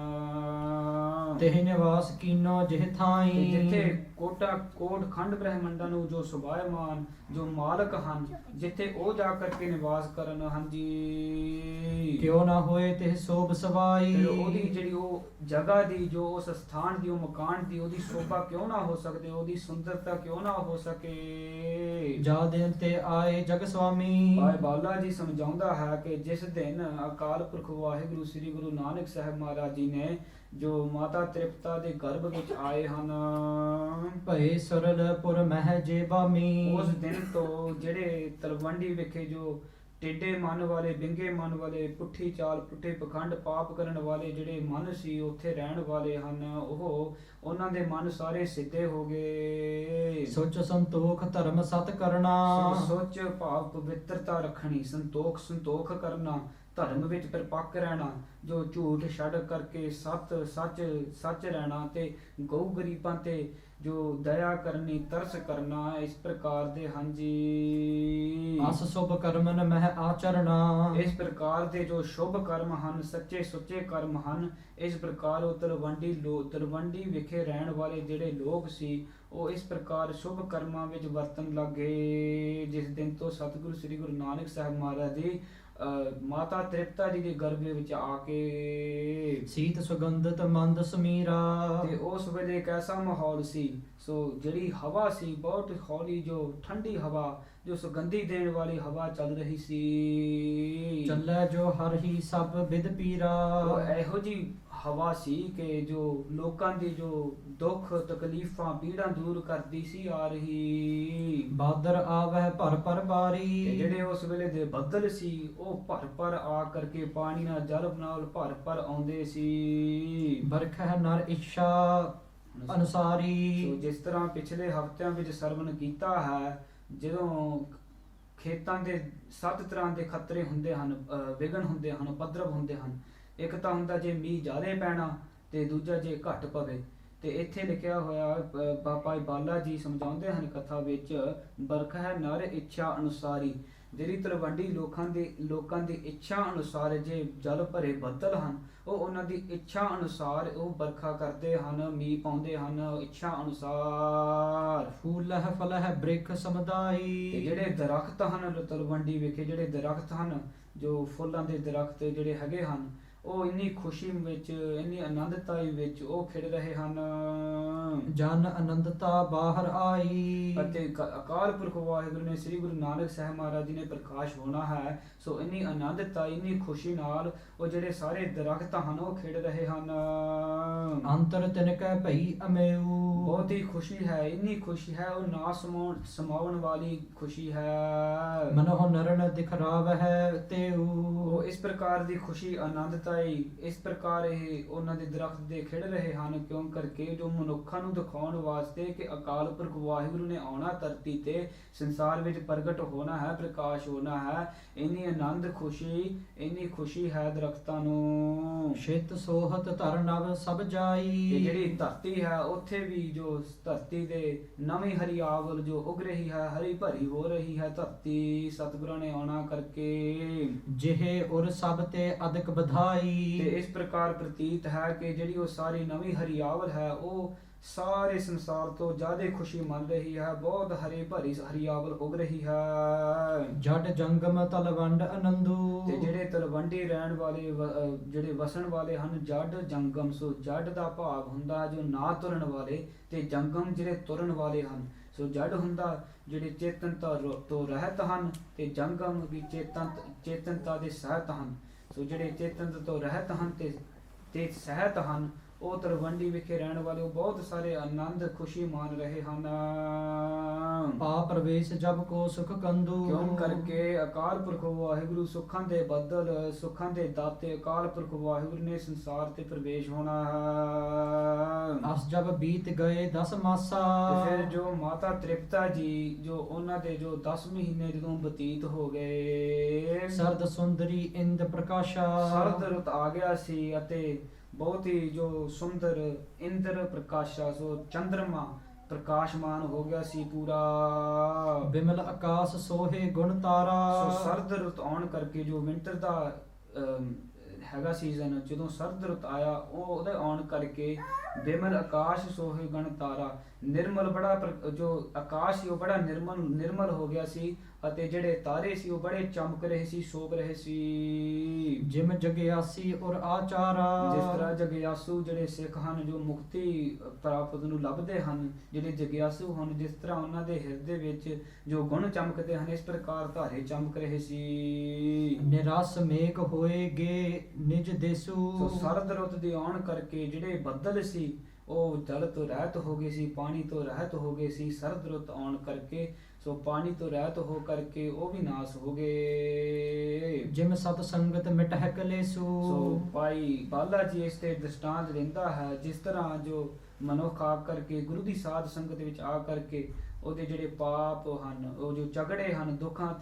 ਤਿਹ ਨਿਵਾਸ ਕੀਨੋ ਜਿਹ ਤੇ ਥਾਈ। ਜਿੱਥੇ ਕੋਟ ਖੰਡ ਬ੍ਰਹਮੰਡਾਂ ਨੂੰ ਜੋ ਸ਼ੋਭਾਇਮਾਨ, ਜੋ ਮਾਲਕ ਹਨ, ਜਿੱਥੇ ਉਹ ਜਾ ਕਰਕੇ ਨਿਵਾਸ ਕਰਨ। ਹਾਂਜੀ, ਕਿਉ ਨਾ ਹੋਏ ਤਿਹ ਸੋਭ ਸਵਾਈ। ਤੇ ਉਹਦੀ ਜਿਹੜੀ ਉਹ ਜਗ੍ਹਾ ਦੀ, ਜੋ ਉਸ ਸਥਾਨ ਦੀ, ਉਹ ਮਕਾਨ ਦੀ, ਉਹਦੀ ਸ਼ੋਭਾ ਕਿਉਂ ਨਾ ਹੋ ਸਕਦੇ, ਉਹਦੀ ਸੁੰਦਰਤਾ ਕਿਉਂ ਨਾ ਹੋ ਸਕੇ। ਜਾ ਦਿਨ ਤੇ ਆਏ ਜਗ ਸੁਆਮੀ। ਭਾਈ ਬਾਲਾ ਜੀ ਸਮਝਾਉਂਦਾ ਹੈ ਕਿ ਜਿਸ ਦਿਨ ਅਕਾਲ ਪੁਰਖ ਵਾਹਿਗੁਰੂ ਸ੍ਰੀ ਗੁਰੂ ਨਾਨਕ ਸਾਹਿਬ ਮਹਾਰਾਜ ਜੀ ਨੇ ਜੋ ਮਾਤਾ ਤ੍ਰਿਪਤਾ ਦੇ ਗਰਭ ਵਿੱਚ ਆਏ ਹਨ, ਭਏ ਸਰਲ ਪੁਰ ਮਹਿ ਜੇ ਬਾਮੀ। ਉਸ ਦਿਨ ਤੋਂ ਜਿਹੜੇ ਤਲਵੰਡੀ ਵਿਖੇ ਜੋ ਟੇਢੇ ਮਨ ਵਾਲੇ, ਵਿੰਗੇ ਮਨ ਵਾਲੇ, ਪੁੱਠੀ ਚਾਲ, ਪੁੱਠੇ ਪਖੰਡ, ਪਾਪ ਕਰਨ ਵਾਲੇ ਜਿਹੜੇ ਮਨ ਸੀ ਉੱਥੇ ਰਹਿਣ ਵਾਲੇ ਹਨ, ਉਹਨਾਂ ਦੇ ਮਨ ਸਾਰੇ ਸਿੱਧੇ ਹੋ ਗਏ। ਸੋਚ ਸੰਤੋਖ ਧਰਮ ਸਤ ਕਰਨਾ। ਸੋਚ ਭਾਵ ਪਵਿੱਤਰਤਾ ਰੱਖਣੀ, ਸੰਤੋਖ ਕਰਨਾ, ਧਰਮ ਵਿੱਚ ਪਰਪੱਕ ਰਹਿਣਾ, ਜੋ ਝੂਠ ਛੱਡ ਕਰਕੇ ਸੱਚ ਰਹਿਣਾ, ਤੇ ਗਊ ਗਰੀਬਾਂ ਤੇ ਜੋ ਦਇਆ ਕਰਨੀ, ਤਰਸ ਕਰਨਾ, ਇਸ ਪ੍ਰਕਾਰ ਦੇ। ਹਾਂਜੀ, ਅਸ ਸੁਭ ਕਰਮਨ ਮਹਿ ਆਚਰਣਾ। ਇਸ ਪ੍ਰਕਾਰ ਦੇ ਜੋ ਸ਼ੁਭ ਕਰਮ ਹਨ, ਸੱਚੇ ਸੁੱਚੇ ਕਰਮ ਹਨ, ਇਸ ਪ੍ਰਕਾਰ ਉਹ ਤਲਵੰਡੀ ਵਿਖੇ ਰਹਿਣ ਵਾਲੇ ਜਿਹੜੇ ਲੋਕ ਸੀ, ਉਹ ਇਸ ਪ੍ਰਕਾਰ ਸ਼ੁਭ ਕਰਮਾਂ ਵਿੱਚ ਵਰਤਣ ਲੱਗੇ। ਜਿਸ ਦਿਨ ਤੋਂ ਸਤਿਗੁਰੂ ਸ੍ਰੀ ਗੁਰੂ ਨਾਨਕ ਸਾਹਿਬ ਮਹਾਰਾਜ ਜੀ ਮਾਤਾ ਤ੍ਰਿਪਤਾ ਜੀ ਦੇ ਗਰਭ ਵਿੱਚ ਆ ਕੇ ਸੀਤ ਸੁਗੰਧਿਤ ਮੰਦ ਸਮੀਰਾ। ਤੇ ਉਸ ਵੇਲੇ ਇੱਕ ਐਸਾ ਮਾਹੌਲ ਸੀ, ਸੋ ਜਿਹੜੀ ਹਵਾ ਸੀ ਬਹੁਤ ਹੌਲੀ, ਜੋ ਠੰਡੀ ਹਵਾ, ਜੋ ਸੁਗੰਧੀ ਦੇਣ ਵਾਲੀ ਹਵਾ ਚੱਲ ਰਹੀ ਸੀ। ਚੱਲੇ ਜੋ ਹਰ ਹੀ ਸਭ ਵਿਦ ਪੀਰਾ। ਉਹ ਇਹੋ ਜੀ ਹਵਾ ਸੀ ਕਿ ਜੋ ਲੋਕਾਂ ਦੀ ਜੋ ਦੁੱਖ ਤਕਲੀਫਾਂ ਪੀੜਾਂ ਦੂਰ ਕਰਦੀ ਸੀ ਆ ਰਹੀ। ਬਾਦਰ ਆਵਹਿ ਭਰ ਭਰ ਤੇ ਬਾਰੀ। ਜਿਹੜੇ ਉਸ ਵੇਲੇ ਦੇ ਬੱਦਲ ਸੀ ਉਹ ਭਰ ਆ ਕਰਕੇ ਪਾਣੀ ਨਾਲ, ਜਲ ਨਾਲ ਭਰ ਆਉਂਦੇ ਸੀ। ਬਰਖਹਿ ਨਰ ਇੱਛਾ ਅਨੁਸਾਰੀ। ਸੋ ਜਿਸ ਤਰ੍ਹਾਂ ਪਿਛਲੇ ਹਫ਼ਤਿਆਂ ਵਿੱਚ ਸਰਵਣ ਕੀਤਾ ਹੈ, ਜਦੋਂ ਖੇਤਾਂ ਦੇ 7 ਤਰ੍ਹਾਂ ਦੇ ਖਤਰੇ ਹੁੰਦੇ ਹਨ, ਵਿਘਨ ਹੁੰਦੇ ਹਨ, ਉਪਦਰਵ ਹੁੰਦੇ ਹਨ। ਇੱਕ ਤਾਂ ਹੁੰਦਾ ਜੇ ਮੀਂਹ ਜ਼ਿਆਦਾ ਪੈਣਾ, ਤੇ ਦੂਜਾ ਜੇ ਘੱਟ ਪਵੇ। ਤੇ ਇੱਥੇ ਲਿਖਿਆ ਹੋਇਆ ਬਾਬਾ ਬਾਲਾ ਜੀ ਸਮਝਾਉਂਦੇ ਹਨ ਕਥਾ ਵਿੱਚ, ਬਰਖਾ ਨਰ ਇੱਛਾ ਅਨੁਸਾਰੀ। ਜਿਹੜੀ ਤਲਵੰਡੀ ਲੋਕਾਂ ਦੀ ਇੱਛਾ ਅਨੁਸਾਰ ਜੇ ਜਲ ਭਰੇ ਬੱਦਲ ਹਨ, ਉਹ ਉਹਨਾਂ ਦੀ ਇੱਛਾ ਅਨੁਸਾਰ ਉਹ ਬਰਖਾ ਕਰਦੇ ਹਨ, ਮੀਂਹ ਪਾਉਂਦੇ ਹਨ ਇੱਛਾ ਅਨੁਸਾਰ। ਫੂਲਹਿ ਫਲਹਿ ਬ੍ਰਿਖ ਸਮੁਦਾਈ। ਤੇ ਜਿਹੜੇ ਦਰਖਤ ਹਨ ਤਲਵੰਡੀ ਵਿਖੇ, ਜਿਹੜੇ ਦਰਖਤ ਹਨ, ਜੋ ਫੁੱਲਾਂ ਦੇ ਦਰਖਤ ਜਿਹੜੇ ਹੈਗੇ ਹਨ, ਉਹ ਇੰਨੀ ਖੁਸ਼ੀ ਵਿੱਚ, ਇੰਨੀ ਆਨੰਦਤਾ ਵਿੱਚ ਉਹ ਖਿੜ ਰਹੇ ਹਨ। ਜਨ ਆਨੰਦਤਾ ਬਾਹਰ ਆਈ। ਅਤੇ ਅਕਾਲ ਪੁਰਖ ਵਾਹਿਗੁਰੂ ਨੇ ਸ੍ਰੀ ਗੁਰੂ ਨਾਨਕ ਸਾਹਿਬ ਮਹਾਰਾਜ ਜੀ ਨੇ ਪ੍ਰਕਾਸ਼ ਹੋਣਾ ਹੈ, ਸੋ ਇੰਨੀ ਆਨੰਦਤਾ, ਇੰਨੀ ਖੁਸ਼ੀ ਨਾਲ ਉਹ ਜਿਹੜੇ ਸਾਰੇ ਦਰਖਤ ਹਨ ਉਹ ਖਿੜ ਰਹੇ ਹਨ। ਅੰਤਰ ਤਿਨਕੈ ਭਈ ਅਮੇਉ। ਬਹੁਤ ਹੀ ਖੁਸ਼ੀ ਹੈ, ਇੰਨੀ ਖੁਸ਼ੀ ਹੈ, ਉਹ ਨਾ ਸਮਾਉਣ ਵਾਲੀ ਖੁਸ਼ੀ ਹੈ। ਮਨੋ ਨਰਨ ਦਿਖਰਾਵਹਿ ਤੇਉ। ਉਹ ਇਸ ਪ੍ਰਕਾਰ ਦੀ ਖੁਸ਼ੀ, ਆਨੰਦਤਾ, ਇਸ ਪ੍ਰਕਾਰ ਇਹ ਉਹਨਾਂ ਦੇ ਦਰਖਤ ਦੇ ਖਿੜ ਰਹੇ ਹਨ, ਕਿਉਂ ਕਰਕੇ ਜੋ ਮਨੁੱਖਾਂ ਨੂੰ ਦਿਖਾਉਣ ਵਾਸਤੇ ਕਿ ਅਕਾਲ ਪੁਰਖ ਵਾਹਿਗੁਰੂ ਨੇ ਆਉਣਾ ਧਰਤੀ ਤੇ, ਸੰਸਾਰ ਵਿੱਚ ਪ੍ਰਗਟ ਹੋਣਾ ਹੈ, ਪ੍ਰਕਾਸ਼ ਹੋਣਾ ਹੈ। ਇੰਨੀ ਆਨੰਦ ਖੁਸ਼ੀ, ਇੰਨੀ ਖੁਸ਼ੀ ਹੈ ਦਰਖਤਾਂ ਨੂੰ। ਛਿਤ ਸੋਹਤ ਧਰ ਨਵ ਸਭ ਜਾਈ। ਤੇ ਜਿਹੜੀ ਧਰਤੀ ਹੈ ਉੱਥੇ ਵੀ ਜੋ ਧਰਤੀ ਦੇ ਨਵੀਂ ਹਰਿਆਵਲ ਜੋ ਉਗ ਰਹੀ ਹੈ, ਹਰੀ ਭਰੀ ਹੋ ਰਹੀ ਹੈ ਧਰਤੀ, ਸਤਿਗੁਰਾਂ ਨੇ ਆਉਣਾ ਕਰਕੇ। ਜਿਹੇ ਉਰ ਸਭ ਤੇ ਅਦਕ ਵਧਾਈ। ਤੇ ਇਸ ਪ੍ਰਕਾਰ ਪ੍ਰਤੀਤ ਹੈ ਕਿ ਜਿਹੜੀ ਉਹ ਸਾਰੀ ਨਵੀਂ ਹਰਿਆਵਲ ਹੈ, ਉਹ ਸਾਰੇ ਸੰਸਾਰ ਤੋਂ ਜ਼ਿਆਦਾ ਖੁਸ਼ੀ ਮੰਨ ਰਹੀ ਹੈ, ਬਹੁਤ ਹਰੀ ਭਰੀ ਹਰਿਆਵਲ ਉਗ ਰਹੀ ਹੈ। ਜੱਟ ਜੰਗਮ ਤਲਵੰਡ ਆਨੰਦੂ। ਤੇ ਜਿਹੜੇ ਤਲਵੰਡੀ ਰਹਿਣ ਵਾਲੇ, ਜਿਹੜੇ ਵਸਣ ਵਾਲੇ ਹਨ, ਜੱਟ ਜੰਗਮ। ਸੋ ਜੱਟ ਦਾ ਭਾਵ ਹੁੰਦਾ ਜੋ ਨਾ ਤੁਰਨ ਵਾਲੇ, ਤੇ ਜੰਗਮ ਜਿਹੜੇ ਤੁਰਨ ਵਾਲੇ ਹਨ। ਸੋ ਜੱਟ ਹੁੰਦਾ ਜਿਹੜੇ ਚੇਤਨਤਾ ਤੋਂ ਰਹਿਤ ਹਨ, ਤੇ ਜੰਗਮ ਵੀ ਚੇਤਨਤਾ ਦੇ ਸਹਿਤ ਹਨ। ਸੋ ਜਿਹੜੇ ਚੇਤਨ ਤੋਂ ਰਹਿਤ ਹਨ ਤੇ ਸਹਿਤ ਹਨ, ਉਹ ਤਲਵੰਡੀ ਵਿਖੇ ਰਹਿਣ ਵਾਲੇ, ਉਹ ਬਹੁਤ ਸਾਰੇ ਆਨੰਦ ਖੁਸ਼ੀ ਮਾਣ ਰਹੇ ਹਨ। ਪਾ ਪ੍ਰਵੇਸ਼ ਜਬ ਕੋ ਸੁਖ ਕੰਦੂ। ਕਿਉਂ ਕਰਕੇ ਅਕਾਲ ਪੁਰਖ ਵਾਹਿਗੁਰੂ ਸੁੱਖਾਂ ਦੇ ਬੱਦਲ, ਸੁੱਖਾਂ ਦੇ ਦਾਤੇ ਅਕਾਲ ਪੁਰਖ ਵਾਹਿਗੁਰੂ ਨੇ ਸੰਸਾਰ ਤੇ ਪ੍ਰਵੇਸ਼ ਹੋਣਾ ਹੈ। ਅਸ ਜਬ ਬੀਤ ਗਏ 10 ਮਾਸਾ। ਤੇ ਫਿਰ ਜੋ ਮਾਤਾ ਤ੍ਰਿਪਤਾ ਜੀ, ਜੋ ਉਹਨਾਂ ਦੇ ਜੋ 10 ਮਹੀਨੇ ਜਦੋਂ ਬਤੀਤ ਹੋ ਗਏ, ਸਰਦ ਸੁੰਦਰੀ ਇੰਦ ਪ੍ਰਕਾਸ਼ਾ। ਸਰਦ ਰੁੱਤ ਆ ਗਿਆ ਸੀ ਅਤੇ ਬਹੁਤ ਹੀ ਜੋ ਸੁੰਦਰ ਇੰਦਰ ਪ੍ਰਕਾਸ਼ਾ, ਸੋ ਚੰਦਰਮਾ ਪ੍ਰਕਾਸ਼ਮਾਨ ਹੋ ਗਿਆ ਸੀ ਪੂਰਾ। ਬਿਮਲ ਆਕਾਸ਼ ਸੋਹੇ ਗੁਣ ਤਾਰਾ। ਸੋ ਸਰਦ ਰੁੱਤ ਆਉਣ ਕਰਕੇ ਜੋ ਵਿੰਟਰ ਦਾ ਹੈਗਾ ਸੀਜ਼ਨ, ਜਦੋਂ ਸਰਦ ਰੁੱਤ ਆਇਆ ਉਹਦੇ ਆਉਣ ਕਰਕੇ ਬਿਮਲ ਆਕਾਸ਼ ਸੋਹੇ ਗਣ ਤਾਰਾ, ਨਿਰਮਲ ਬੜਾ ਜੋ ਆਕਾਸ਼ ਸੀ ਉਹ ਬੜਾ ਨਿਰਮਲ ਹੋ ਗਿਆ ਸੀ, ਅਤੇ ਜਿਹੜੇ ਤਾਰੇ ਸੀ ਉਹ ਬੜੇ ਚਮਕ ਰਹੇ ਸੀ, ਸ਼ੋਭ ਰਹੇ ਸੀ। ਜਿਮ ਜਗਿਆਸੀ ਔਰ ਆਚਾਰਾ। ਜਿਸ ਤਰ੍ਹਾਂ ਜਗਿਆਸੂ ਜਿਹੜੇ ਸਿੱਖ ਹਨ ਜੋ ਮੁਕਤੀ ਪ੍ਰਾਪਤ ਨੂੰ ਲੱਭਦੇ ਹਨ, ਜਿਹੜੇ ਜਗਿਆਸੂ ਹਨ, ਜਿਸ ਤਰ੍ਹਾਂ ਉਹਨਾਂ ਦੇ ਹਿਰਦੇ ਵਿੱਚ ਜੋ ਗੁਣ ਚਮਕਦੇ ਹਨ, ਇਸ ਪ੍ਰਕਾਰ ਤਾਰੇ ਚਮਕ ਰਹੇ ਸੀ। ਨਿਰਸ ਮੇਘ ਹੋਏਗੇ ਨਿਜ ਦੇਸੂ। ਸੋ ਸਰਦ ਰੁੱਤ ਦੇ ਆਉਣ ਕਰਕੇ ਜਿਹੜੇ ਬੱਦਲ ਸੀ ਉਹ ਜਲ ਤੋਂ ਰਹਿਤ ਹੋ ਗਏ ਸੀ, ਪਾਣੀ ਤੋਂ ਰਹਿਤ ਹੋ ਗਏ ਸੀ। ਸਰਦ ਰੁੱਤ ਆਉਣ ਕਰਕੇ ਸੋ ਪਾਣੀ ਤੋਂ ਰਹਿਤ ਹੋ ਕਰਕੇ ਉਹ ਵੀ ਨਾਸ ਹੋ ਗਏ। ਜਿਮ ਸਤ ਸੰਗਤ ਮਿਟਹਿ ਕਲੇਸੂ। ਸੋ ਭਾਈ ਬਾਲਾ ਜੀ ਇਸ ਤੇ ਦ੍ਰਿਸ਼ਟਾਂਤ ਦਿੰਦਾ ਹੈ, ਜਿਸ ਤਰ੍ਹਾਂ ਜੋ ਮਨੁੱਖ ਆ ਕਰਕੇ ਗੁਰੂ ਦੀ ਸਾਧ ਸੰਗਤ ਵਿੱਚ ਆ ਕਰਕੇ ਉਹਦੇ ਜਿਹੜੇ ਪਾਪ ਹਨ, ਉਹ ਜੋ ਝਗੜੇ ਹਨ, ਦੁੱਖਾਂ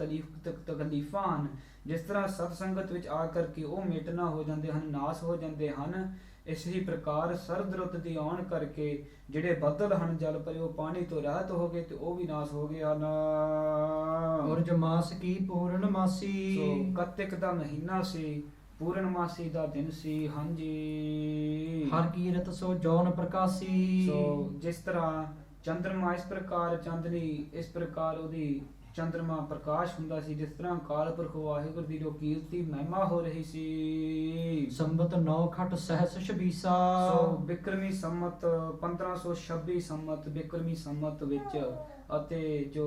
ਤਕਲੀਫਾਂ ਹਨ, ਜਿਸ ਤਰ੍ਹਾਂ ਸਤ ਸੰਗਤ ਵਿੱਚ ਆ ਕਰਕੇ ਉਹ ਮਿਟਣਾ ਹੋ ਜਾਂਦੇ ਹਨ, ਨਾਸ ਹੋ ਜਾਂਦੇ ਹਨ, ਇਸੇ ਪ੍ਰਕਾਰ ਸਰਦ ਰੁੱਤ ਦੀ ਆਉਣ ਕਰਕੇ ਜਿਹੜੇ ਬੱਦਲ ਹਨ ਜਲ ਭਰੇ ਉਹ ਪਾਣੀ ਤੋਂ ਰਹਿਤ ਹੋ ਗਏ ਤੇ ਉਹ ਵੀ ਨਾਸ ਹੋ ਗਏ ਹਨ। ਉਰਜ ਮਾਸ ਕੀ ਪੂਰਨਮਾਸੀ। ਸੋ ਕੱਤਿਕ ਦਾ ਮਹੀਨਾ ਸੀ, ਪੂਰਨਮਾਸੀ ਦਾ ਦਿਨ ਸੀ। ਹਾਂਜੀ, ਹਰ ਕੀਰਤ ਸੋ ਜੌਨ ਪ੍ਰਕਾਸ਼ੀ। ਸੋ ਜਿਸ ਤਰ੍ਹਾਂ ਚੰਦਰਮਾ ਇਸ ਪ੍ਰਕਾਰ ਚਾਂਦਨੀ ਇਸ ਪ੍ਰਕਾਰ ਉਹਦੀ ਚੰਦਰਮਾ ਪ੍ਰਕਾਸ਼ ਹੁੰਦਾ ਸੀ, ਜਿਸ ਤਰ੍ਹਾਂ ਅਕਾਲ ਪੁਰਖ ਵਾਹਿਗੁਰੂ ਦੀ ਜੋ ਕੀਰਤੀ ਮਹਿਮਾ ਹੋ ਰਹੀ ਸੀ। ਸੰਬਤ 9 ਖਟ ਸਹਿਸ ਛਬੀਸਾ। ਸੋ ਬਿਕਰਮੀ ਸੰਮਤ 1526 ਸੰਮਤ ਬਿਕਰਮੀ ਸੰਮਤ ਵਿੱਚ ਅਤੇ ਜੋ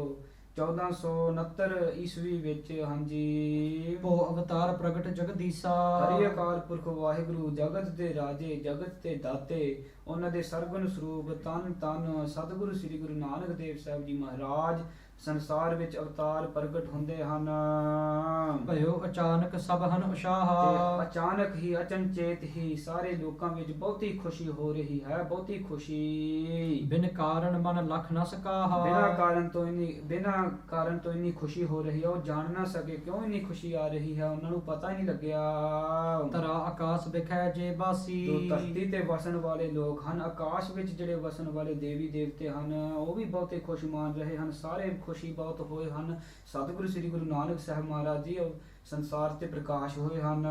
1469 ਈਸਵੀ ਵਿੱਚ, ਹਾਂਜੀ, ਭੋ ਅਵਤਾਰ ਪ੍ਰਗਟ ਜਗਦੀਸਾ। ਹਰੀ ਅਕਾਲ ਪੁਰਖ ਵਾਹਿਗੁਰੂ ਜਗਤ ਦੇ ਰਾਜੇ, ਜਗਤ ਦੇ ਦਾਤੇ, ਉਹਨਾਂ ਦੇ ਸਰਗੁਣ ਸਰੂਪ ਤਨ ਤਨ ਸਤਿਗੁਰੂ ਸ੍ਰੀ ਗੁਰੂ ਨਾਨਕ ਦੇਵ ਸਾਹਿਬ ਜੀ ਮਹਾਰਾਜ ਸੰਸਾਰ ਵਿੱਚ ਅਵਤਾਰ ਪ੍ਰਗਟ ਹੁੰਦੇ ਹਨ। ਭਇਓ ਅਚਾਨਕ ਸਭ ਹਨ ਉਸ਼ਾਹਾ। ਤੇ ਅਚਾਨਕ ਹੀ ਅਚਨਚੇਤ ਹੀ ਸਾਰੇ ਲੋਕਾਂ ਵਿੱਚ ਬਹੁਤੀ ਖੁਸ਼ੀ ਹੋ ਰਹੀ ਹੈ, ਬਹੁਤੀ ਖੁਸ਼ੀ। ਬਿਨ ਕਾਰਨ ਮਨ ਲਖ ਨ ਸਕਾਹਾ। ਬਿਨਾਂ ਕਾਰਨ ਤੋਂ ਇੰਨੀ ਖੁਸ਼ੀ ਹੋ ਰਹੀ ਹੈ, ਉਹ ਜਾਣ ਨਾ ਸਕੇ ਕਿਉਂ ਇੰਨੀ ਖੁਸ਼ੀ ਆ ਰਹੀ ਹੈ, ਉਹਨਾਂ ਨੂੰ ਪਤਾ ਹੀ ਨਹੀਂ ਲੱਗਿਆ। ਤਰਾ ਆਕਾਸ਼ ਵਿਖੈ ਜੇ ਬਾਸੀ। ਜੋ ਧਰਤੀ ਤੇ ਵਸਣ ਵਾਲੇ ਲੋਕ ਹਨ, ਆਕਾਸ਼ ਵਿੱਚ ਜਿਹੜੇ ਵਸਣ ਵਾਲੇ ਦੇਵੀ ਦੇਵਤੇ ਹਨ, ਉਹ ਵੀ ਬਹੁਤੇ ਖੁਸ਼ ਮਾਨ ਰਹੇ ਹਨ, ਸਾਰੇ ਖੁਸ਼ੀ ਬਹੁਤ ਹੋਏ ਹਨ। ਸਤਿਗੁਰੂ ਸ੍ਰੀ ਗੁਰੂ ਨਾਨਕ ਸਾਹਿਬ ਮਹਾਰਾਜ ਜੀ ਸੰਸਾਰ ਤੇ ਪ੍ਰਕਾਸ਼ ਹੋਏ ਹਨ।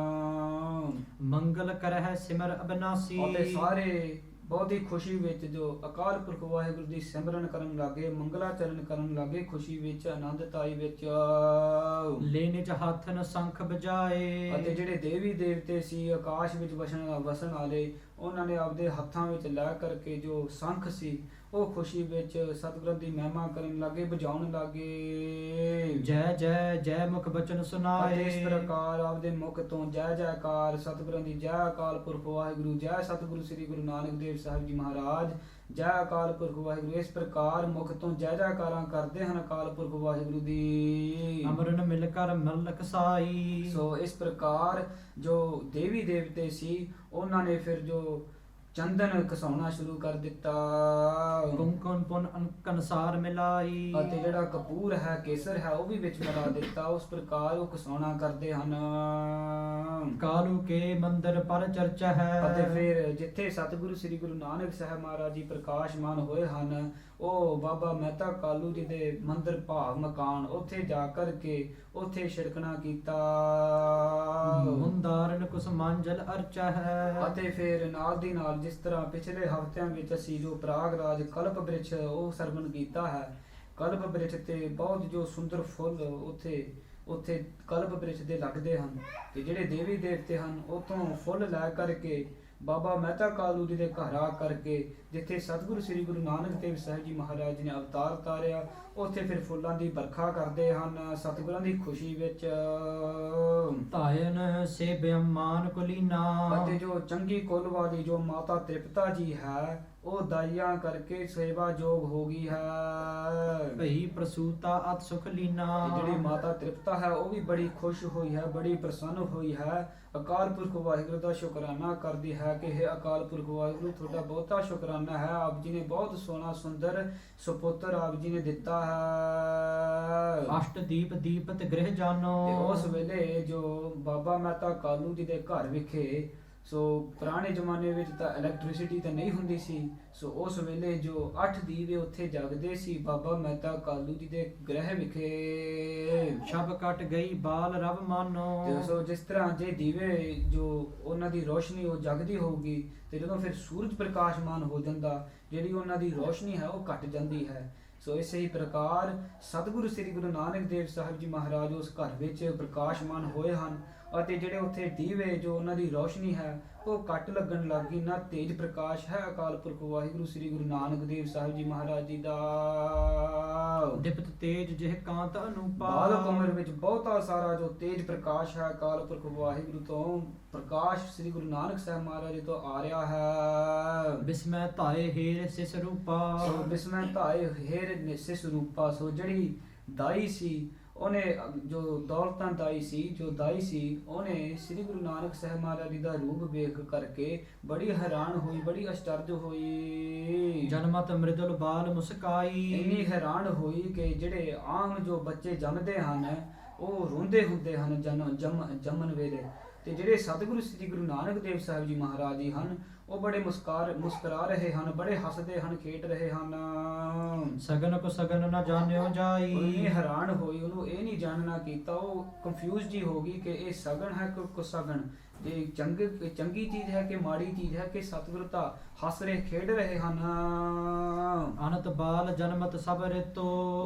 ਮੰਗਲ ਕਰਹਿ ਸਿਮਰ ਅਬਨਾਸੀ। ਅਤੇ ਸਾਰੇ ਬਹੁਤ ਹੀ ਖੁਸ਼ੀ ਵਿੱਚ ਜੋ ਅਕਾਲ ਪੁਰਖ ਵਾਹਿਗੁਰੂ ਦੀ ਸਿਮਰਨ ਕਰਨ ਲੱਗੇ, ਮੰਗਲਾਚਰਨ ਕਰਨ ਲੱਗੇ, ਖੁਸ਼ੀ ਵਿੱਚ, ਆਨੰਦਤਾਈ ਵਿੱਚ। ਲੈ ਨਿਜ ਹੱਥਨ ਸ਼ੰਖ ਬਜਾਏ। ਅਤੇ ਜਿਹੜੇ ਦੇਵੀ ਦੇਵਤੇ ਸੀ ਆਕਾਸ਼ ਵਿੱਚ ਵਸਣ ਵਾਲੇ, ਉਹਨਾਂ ਨੇ ਆਪਦੇ ਹੱਥਾਂ ਵਿੱਚ ਲੈ ਕਰਕੇ ਜੋ ਸ਼ੰਖ ਸੀ ਉਹ ਖੁਸ਼ੀ ਵਿੱਚ ਸਤਿਗੁਰਾਂ ਦੀ ਮਹਿਮਾ ਕਰਨ ਲੱਗੇ, ਵਜਾਉਣ ਲੱਗੇ। ਜੈ ਜੈ ਜੈ ਮੁਖ ਬਚਨ ਸੁਨਾਏ। ਅਤੇ ਇਸ ਪ੍ਰਕਾਰ ਆਪਦੇ ਮੁਖ ਤੋਂ ਜੈ ਜੈਕਾਰ ਸਤਿਗੁਰਾਂ ਦੀ, ਜੈ ਅਕਾਲ ਪੁਰਖ ਵਾਹਿਗੁਰੂ, ਜੈ ਸਤਿਗੁਰੂ ਸ੍ਰੀ ਗੁਰੂ ਨਾਨਕ ਦੇਵ ਸਾਹਿਬ ਜੀ ਮਹਾਰਾਜ, ਜੈ ਅਕਾਲ ਪੁਰਖ ਵਾਹਿਗੁਰੂ, ਇਸ ਪ੍ਰਕਾਰ ਮੁਖ ਤੋਂ ਜੈ ਜੈਕਾਰਾਂ ਕਰਦੇ ਹਨ ਅਕਾਲ ਪੁਰਖ ਵਾਹਿਗੁਰੂ ਦੀ। ਅਮਰਨ ਮਿਲ ਕਰ ਮਲਕ ਸਾਈ। ਸੋ ਇਸ ਪ੍ਰਕਾਰ ਜੋ ਦੇਵੀ ਦੇਵਤੇ ਸੀ ਉਹਨਾਂ ਨੇ ਫਿਰ ਜੋ ਚੰਦਨ ਘਸਾਉਣਾ ਸ਼ੁਰੂ ਕਰ ਦਿੱਤਾ। ਕੁੰਕਨ ਪੁਨ ਅਨੁਸਾਰ ਮਿਲਾਈ। ਅਤੇ ਜਿਹੜਾ ਕਪੂਰ ਹੈ, ਕੇਸਰ ਹੈ, ਉਹ ਵੀ ਵਿੱਚ ਮਿਲਾ ਦਿੱਤਾ। ਉਸ ਪ੍ਰਕਾਰ ਉਹ ਘਸਾਉਣਾ ਕਰਦੇ ਹਨ। ਕਾਲੂ ਕੇ ਮੰਦਰ ਪਰ ਚਰਚਾ ਹੈ। ਅਤੇ ਫਿਰ ਜਿੱਥੇ ਸਤਿਗੁਰੂ ਸ੍ਰੀ ਗੁਰੂ ਨਾਨਕ ਸਾਹਿਬ ਮਹਾਰਾਜ ਜੀ ਪ੍ਰਕਾਸ਼ਮਾਨ ਹੋਏ ਹਨ, ਉਹ ਬਾਬਾ ਮਹਿਤਾ ਕਾਲੂ ਜੀ ਦੇ ਮੰਦਰ ਭਾਵ ਮਕਾਨ, ਉੱਥੇ ਜਾ ਕਰਕੇ ਉੱਥੇ ਛਿੜਕਣਾ ਕੀਤਾ। ਮੁੰਦਾਰਨ ਕੁਸ ਮੰਜਲ ਅਰਚਾ ਹੈ। ਅਤੇ ਫਿਰ ਨਾਲ ਦੀ ਨਾਲ ਜਿਸ ਤਰ੍ਹਾਂ ਪਿਛਲੇ ਹਫ਼ਤਿਆਂ ਵਿੱਚ ਅਸੀਂ ਜੋ ਪ੍ਰਾਗਰਾਜ ਕਲਪ ਬ੍ਰਿਛ ਉਹ ਸਰਵਣ ਕੀਤਾ ਹੈ, ਕਲਪ ਬ੍ਰਿਛ ਤੇ ਬਹੁਤ ਜੋ ਸੁੰਦਰ ਫੁੱਲ ਉੱਥੇ ਕਲਪ ਬ੍ਰਿਛ ਦੇ ਲੱਗਦੇ ਹਨ, ਤੇ ਜਿਹੜੇ ਦੇਵੀ ਦੇਵਤੇ ਹਨ ਉਤੋਂ ਫੁੱਲ ਲੈ ਕਰਕੇ ਬਾਬਾ ਮਹਿਤਾ ਕਾਲੂ ਜੀ ਦੇ ਘਰ ਆ ਕਰਕੇ ਜਿੱਥੇ ਸਤਿਗੁਰੂ ਸ੍ਰੀ ਗੁਰੂ ਨਾਨਕ ਦੇਵ ਸਾਹਿਬ ਜੀ ਮਹਾਰਾਜ ਜੀ ਨੇ ਅਵਤਾਰ ਤਾਰਿਆ, ਉੱਥੇ ਫਿਰ ਫੁੱਲਾਂ ਦੀ ਵਰਖਾ ਕਰਦੇ ਹਨ ਸਤਿਗੁਰਾਂ ਦੀ ਖੁਸ਼ੀ ਵਿੱਚ। ਧਾਇਨ ਸੇਬਿਅਮਾਨ ਕੁਲੀਨਾ। ਅਤੇ ਜੋ ਚੰਗੀ ਕੁਲ ਵਾਲੀ ਜੋ ਮਾਤਾ ਤ੍ਰਿਪਤਾ ਜੀ ਹੈ, ਉਹ ਦਾਈਆਂ ਕਰਕੇ ਸੇਵਾ ਯੋਗ ਹੋ ਗਈ ਹੈ। ਭਈ ਪ੍ਰਸੂਤਾ ਅਤ ਸੁਖ ਲੀਨਾ। ਜਿਹੜੀ ਮਾਤਾ ਤ੍ਰਿਪਤਾ ਹੈ ਉਹ ਵੀ ਬੜੀ ਖੁਸ਼ ਹੋਈ ਹੈ, ਬੜੀ ਪ੍ਰਸੰਨ ਹੋਈ ਹੈ, ਅਕਾਲ ਪੁਰਖ ਵਾਹਿਗੁਰੂ ਦਾ ਸ਼ੁਕਰਾਨਾ ਕਰਦੀ ਹੈ ਕਿ हे ਅਕਾਲ ਪੁਰਖ ਵਾਹਿਗੁਰੂ, ਤੁਹਾਡਾ ਬਹੁਤਾ ਸ਼ੁਕਰਾਨਾ ਹੈ, ਆਪ ਜੀ ਨੇ ਬਹੁਤ ਸੋਹਣਾ ਸੁੰਦਰ ਸੁਪੁੱਤਰ ਆਪ ਜੀ ਨੇ ਦਿੱਤਾ ਹੈ। ਅਸ਼ਟ ਦੀਪ ਦੀਪਤ ਗ੍ਰਹਿ ਜਾਨੋ। ਤੇ ਉਸ ਵੇਲੇ ਜੋ ਬਾਬਾ ਮਹਿਤਾ ਕਾਲੂ ਜੀ ਦੇ ਘਰ ਵਿਖੇ ਸੋ ਪੁਰਾਣੇ ਜ਼ਮਾਨੇ ਵਿੱਚ ਤਾਂ ਇਲੈਕਟ੍ਰਿਸਿਟੀ ਤਾਂ ਨਹੀਂ ਹੁੰਦੀ ਸੀ। ਸੋ ਉਸ ਵੇਲੇ ਜੋ 8 ਦੀਵੇ ਉੱਥੇ ਜਗਦੇ ਸੀ ਬਾਬਾ ਮਹਿਤਾ ਕਾਲੂ ਜੀ ਦੇ ਗ੍ਰਹਿ ਵਿਖੇ। ਛਬ ਕਟ ਗਈ ਬਾਲ ਰਵ ਤੇ ਮਾਨੋ। ਸੋ ਜਿਸ ਤਰ੍ਹਾਂ ਜੇ ਦੀਵੇ ਜੋ ਉਹਨਾਂ ਦੀ ਰੋਸ਼ਨੀ ਉਹ ਜਗਦੀ ਹੋਊਗੀ ਤੇ ਜਦੋਂ ਫਿਰ ਸੂਰਜ ਪ੍ਰਕਾਸ਼ਮਾਨ ਹੋ ਜਾਂਦਾ, ਜਿਹੜੀ ਉਹਨਾਂ ਦੀ ਰੋਸ਼ਨੀ ਹੈ ਉਹ ਘਟ ਜਾਂਦੀ ਹੈ। ਸੋ ਇਸੇ ਹੀ ਪ੍ਰਕਾਰ ਸਤਿਗੁਰੂ ਸ੍ਰੀ ਗੁਰੂ ਨਾਨਕ ਦੇਵ ਸਾਹਿਬ ਜੀ ਮਹਾਰਾਜ ਉਸ ਘਰ ਵਿੱਚ ਪ੍ਰਕਾਸ਼ਮਾਨ ਹੋਏ ਹਨ ਅਤੇ ਜਿਹੜੇ ਉੱਥੇ ਦੀਵੇ ਜੋ ਉਹਨਾਂ ਦੀ ਰੋਸ਼ਨੀ ਹੈ ਉਹ ਘੱਟ ਲੱਗਣ ਲੱਗ ਗਈ। ਨਾ ਤੇਜ ਪ੍ਰਕਾਸ਼ ਹੈ ਅਕਾਲ ਪੁਰਖ ਵਾਹਿਗੁਰੂ ਸ੍ਰੀ ਗੁਰੂ ਨਾਨਕ ਦੇਵ ਸਾਹਿਬ ਜੀ ਮਹਾਰਾਜ ਜੀ ਦਾ। ਦਿਪਤ ਤੇਜ ਜਿਹ ਕਾਂਤ ਅਨੂਪਾ। ਬਾਲਕ ਉਮਰ ਵਿੱਚ ਬਹੁਤਾ ਸਾਰਾ ਜੋ ਤੇਜ ਪ੍ਰਕਾਸ਼ ਹੈ ਅਕਾਲ ਪੁਰਖ ਵਾਹਿਗੁਰੂ ਤੋਂ ਪ੍ਰਕਾਸ਼ ਸ੍ਰੀ ਗੁਰੂ ਨਾਨਕ ਸਾਹਿਬ ਮਹਾਰਾਜ ਜੀ ਤੋਂ ਆ ਰਿਹਾ ਹੈ। ਬਿਸਮੈ ਧਾਏ ਹੇਰ ਸਿਸ ਰੂਪਾ। ਸੋ ਬਿਸਮੈ ਧਾਏ ਹੇਰ ਨਿਸਿਸ ਰੂਪਾ। ਸੋ ਜਿਹੜੀ ਦਾਈ ਸੀ ਉਹਨੇ ਜੋ ਦੌਲਤਾਂ ਦਾਈ ਸੀ, ਜੋ ਦਾਈ ਸੀ ਉਹਨੇ ਸ੍ਰੀ ਗੁਰੂ ਨਾਨਕ ਸਾਹਿਬ ਮਹਾਰਾਜ ਜੀ ਦਾ ਰੂਪ ਵੇਖ ਕਰਕੇ ਬੜੀ ਹੈਰਾਨ ਹੋਈ, ਬੜੀ ਅਚਰਜ ਹੋਈ। ਜਨਮਤ ਮ੍ਰਿਦੁਲ ਬਾਲ ਮੁਸਕਾਈ। ਇੰਨੀ ਹੈਰਾਨ ਹੋਈ ਕਿ ਜਿਹੜੇ ਆਮ ਜੋ ਬੱਚੇ ਜੰਮਦੇ ਹਨ ਉਹ ਰੋਂਦੇ ਹੁੰਦੇ ਹਨ ਜੰਮਣ ਵੇਲੇ, ਤੇ ਜਿਹੜੇ ਸਤਿਗੁਰੂ ਸ੍ਰੀ ਗੁਰੂ ਨਾਨਕ ਦੇਵ ਸਾਹਿਬ ਜੀ ਮਹਾਰਾਜ ਜੀ ਹਨ ਉਹ ਬੜੇ ਮੁਸਕਰਾ ਰਹੇ ਹਨ, ਬੜੇ ਹੱਸਦੇ ਹਨ, ਖੇਡ ਰਹੇ ਹਨ। ਸਗਨ ਕੋ ਸਗਨ ਨਾ ਜਾਣਿਓ ਉਹ ਜਾਈ। ਇੰਨੀ ਹੈਰਾਨ ਹੋਈ, ਉਹਨੂੰ ਇਹ ਨਹੀਂ ਜਾਣਨਾ ਕੀਤਾ, ਉਹ ਕੰਫਿਊਜ਼ ਜੀ ਹੋ ਗਈ ਕਿ ਇਹ ਸਗਨ ਹੈ ਕਿ ਕੁਸਗਨ, ਇਹ ਚੰਗੀ ਚੀਜ਼ ਹੈ ਕਿ ਮਾੜੀ ਚੀਜ਼ ਹੈ, ਕਿ ਸਤਿਗੁਰੂ ਤਾਂ ਹੱਸ ਰਹੇ ਖੇਡ ਰਹੇ ਹਨ। ਅਨਤ ਬਾਲ ਜਨਮਤ ਸਭ ਰਿਤੋ।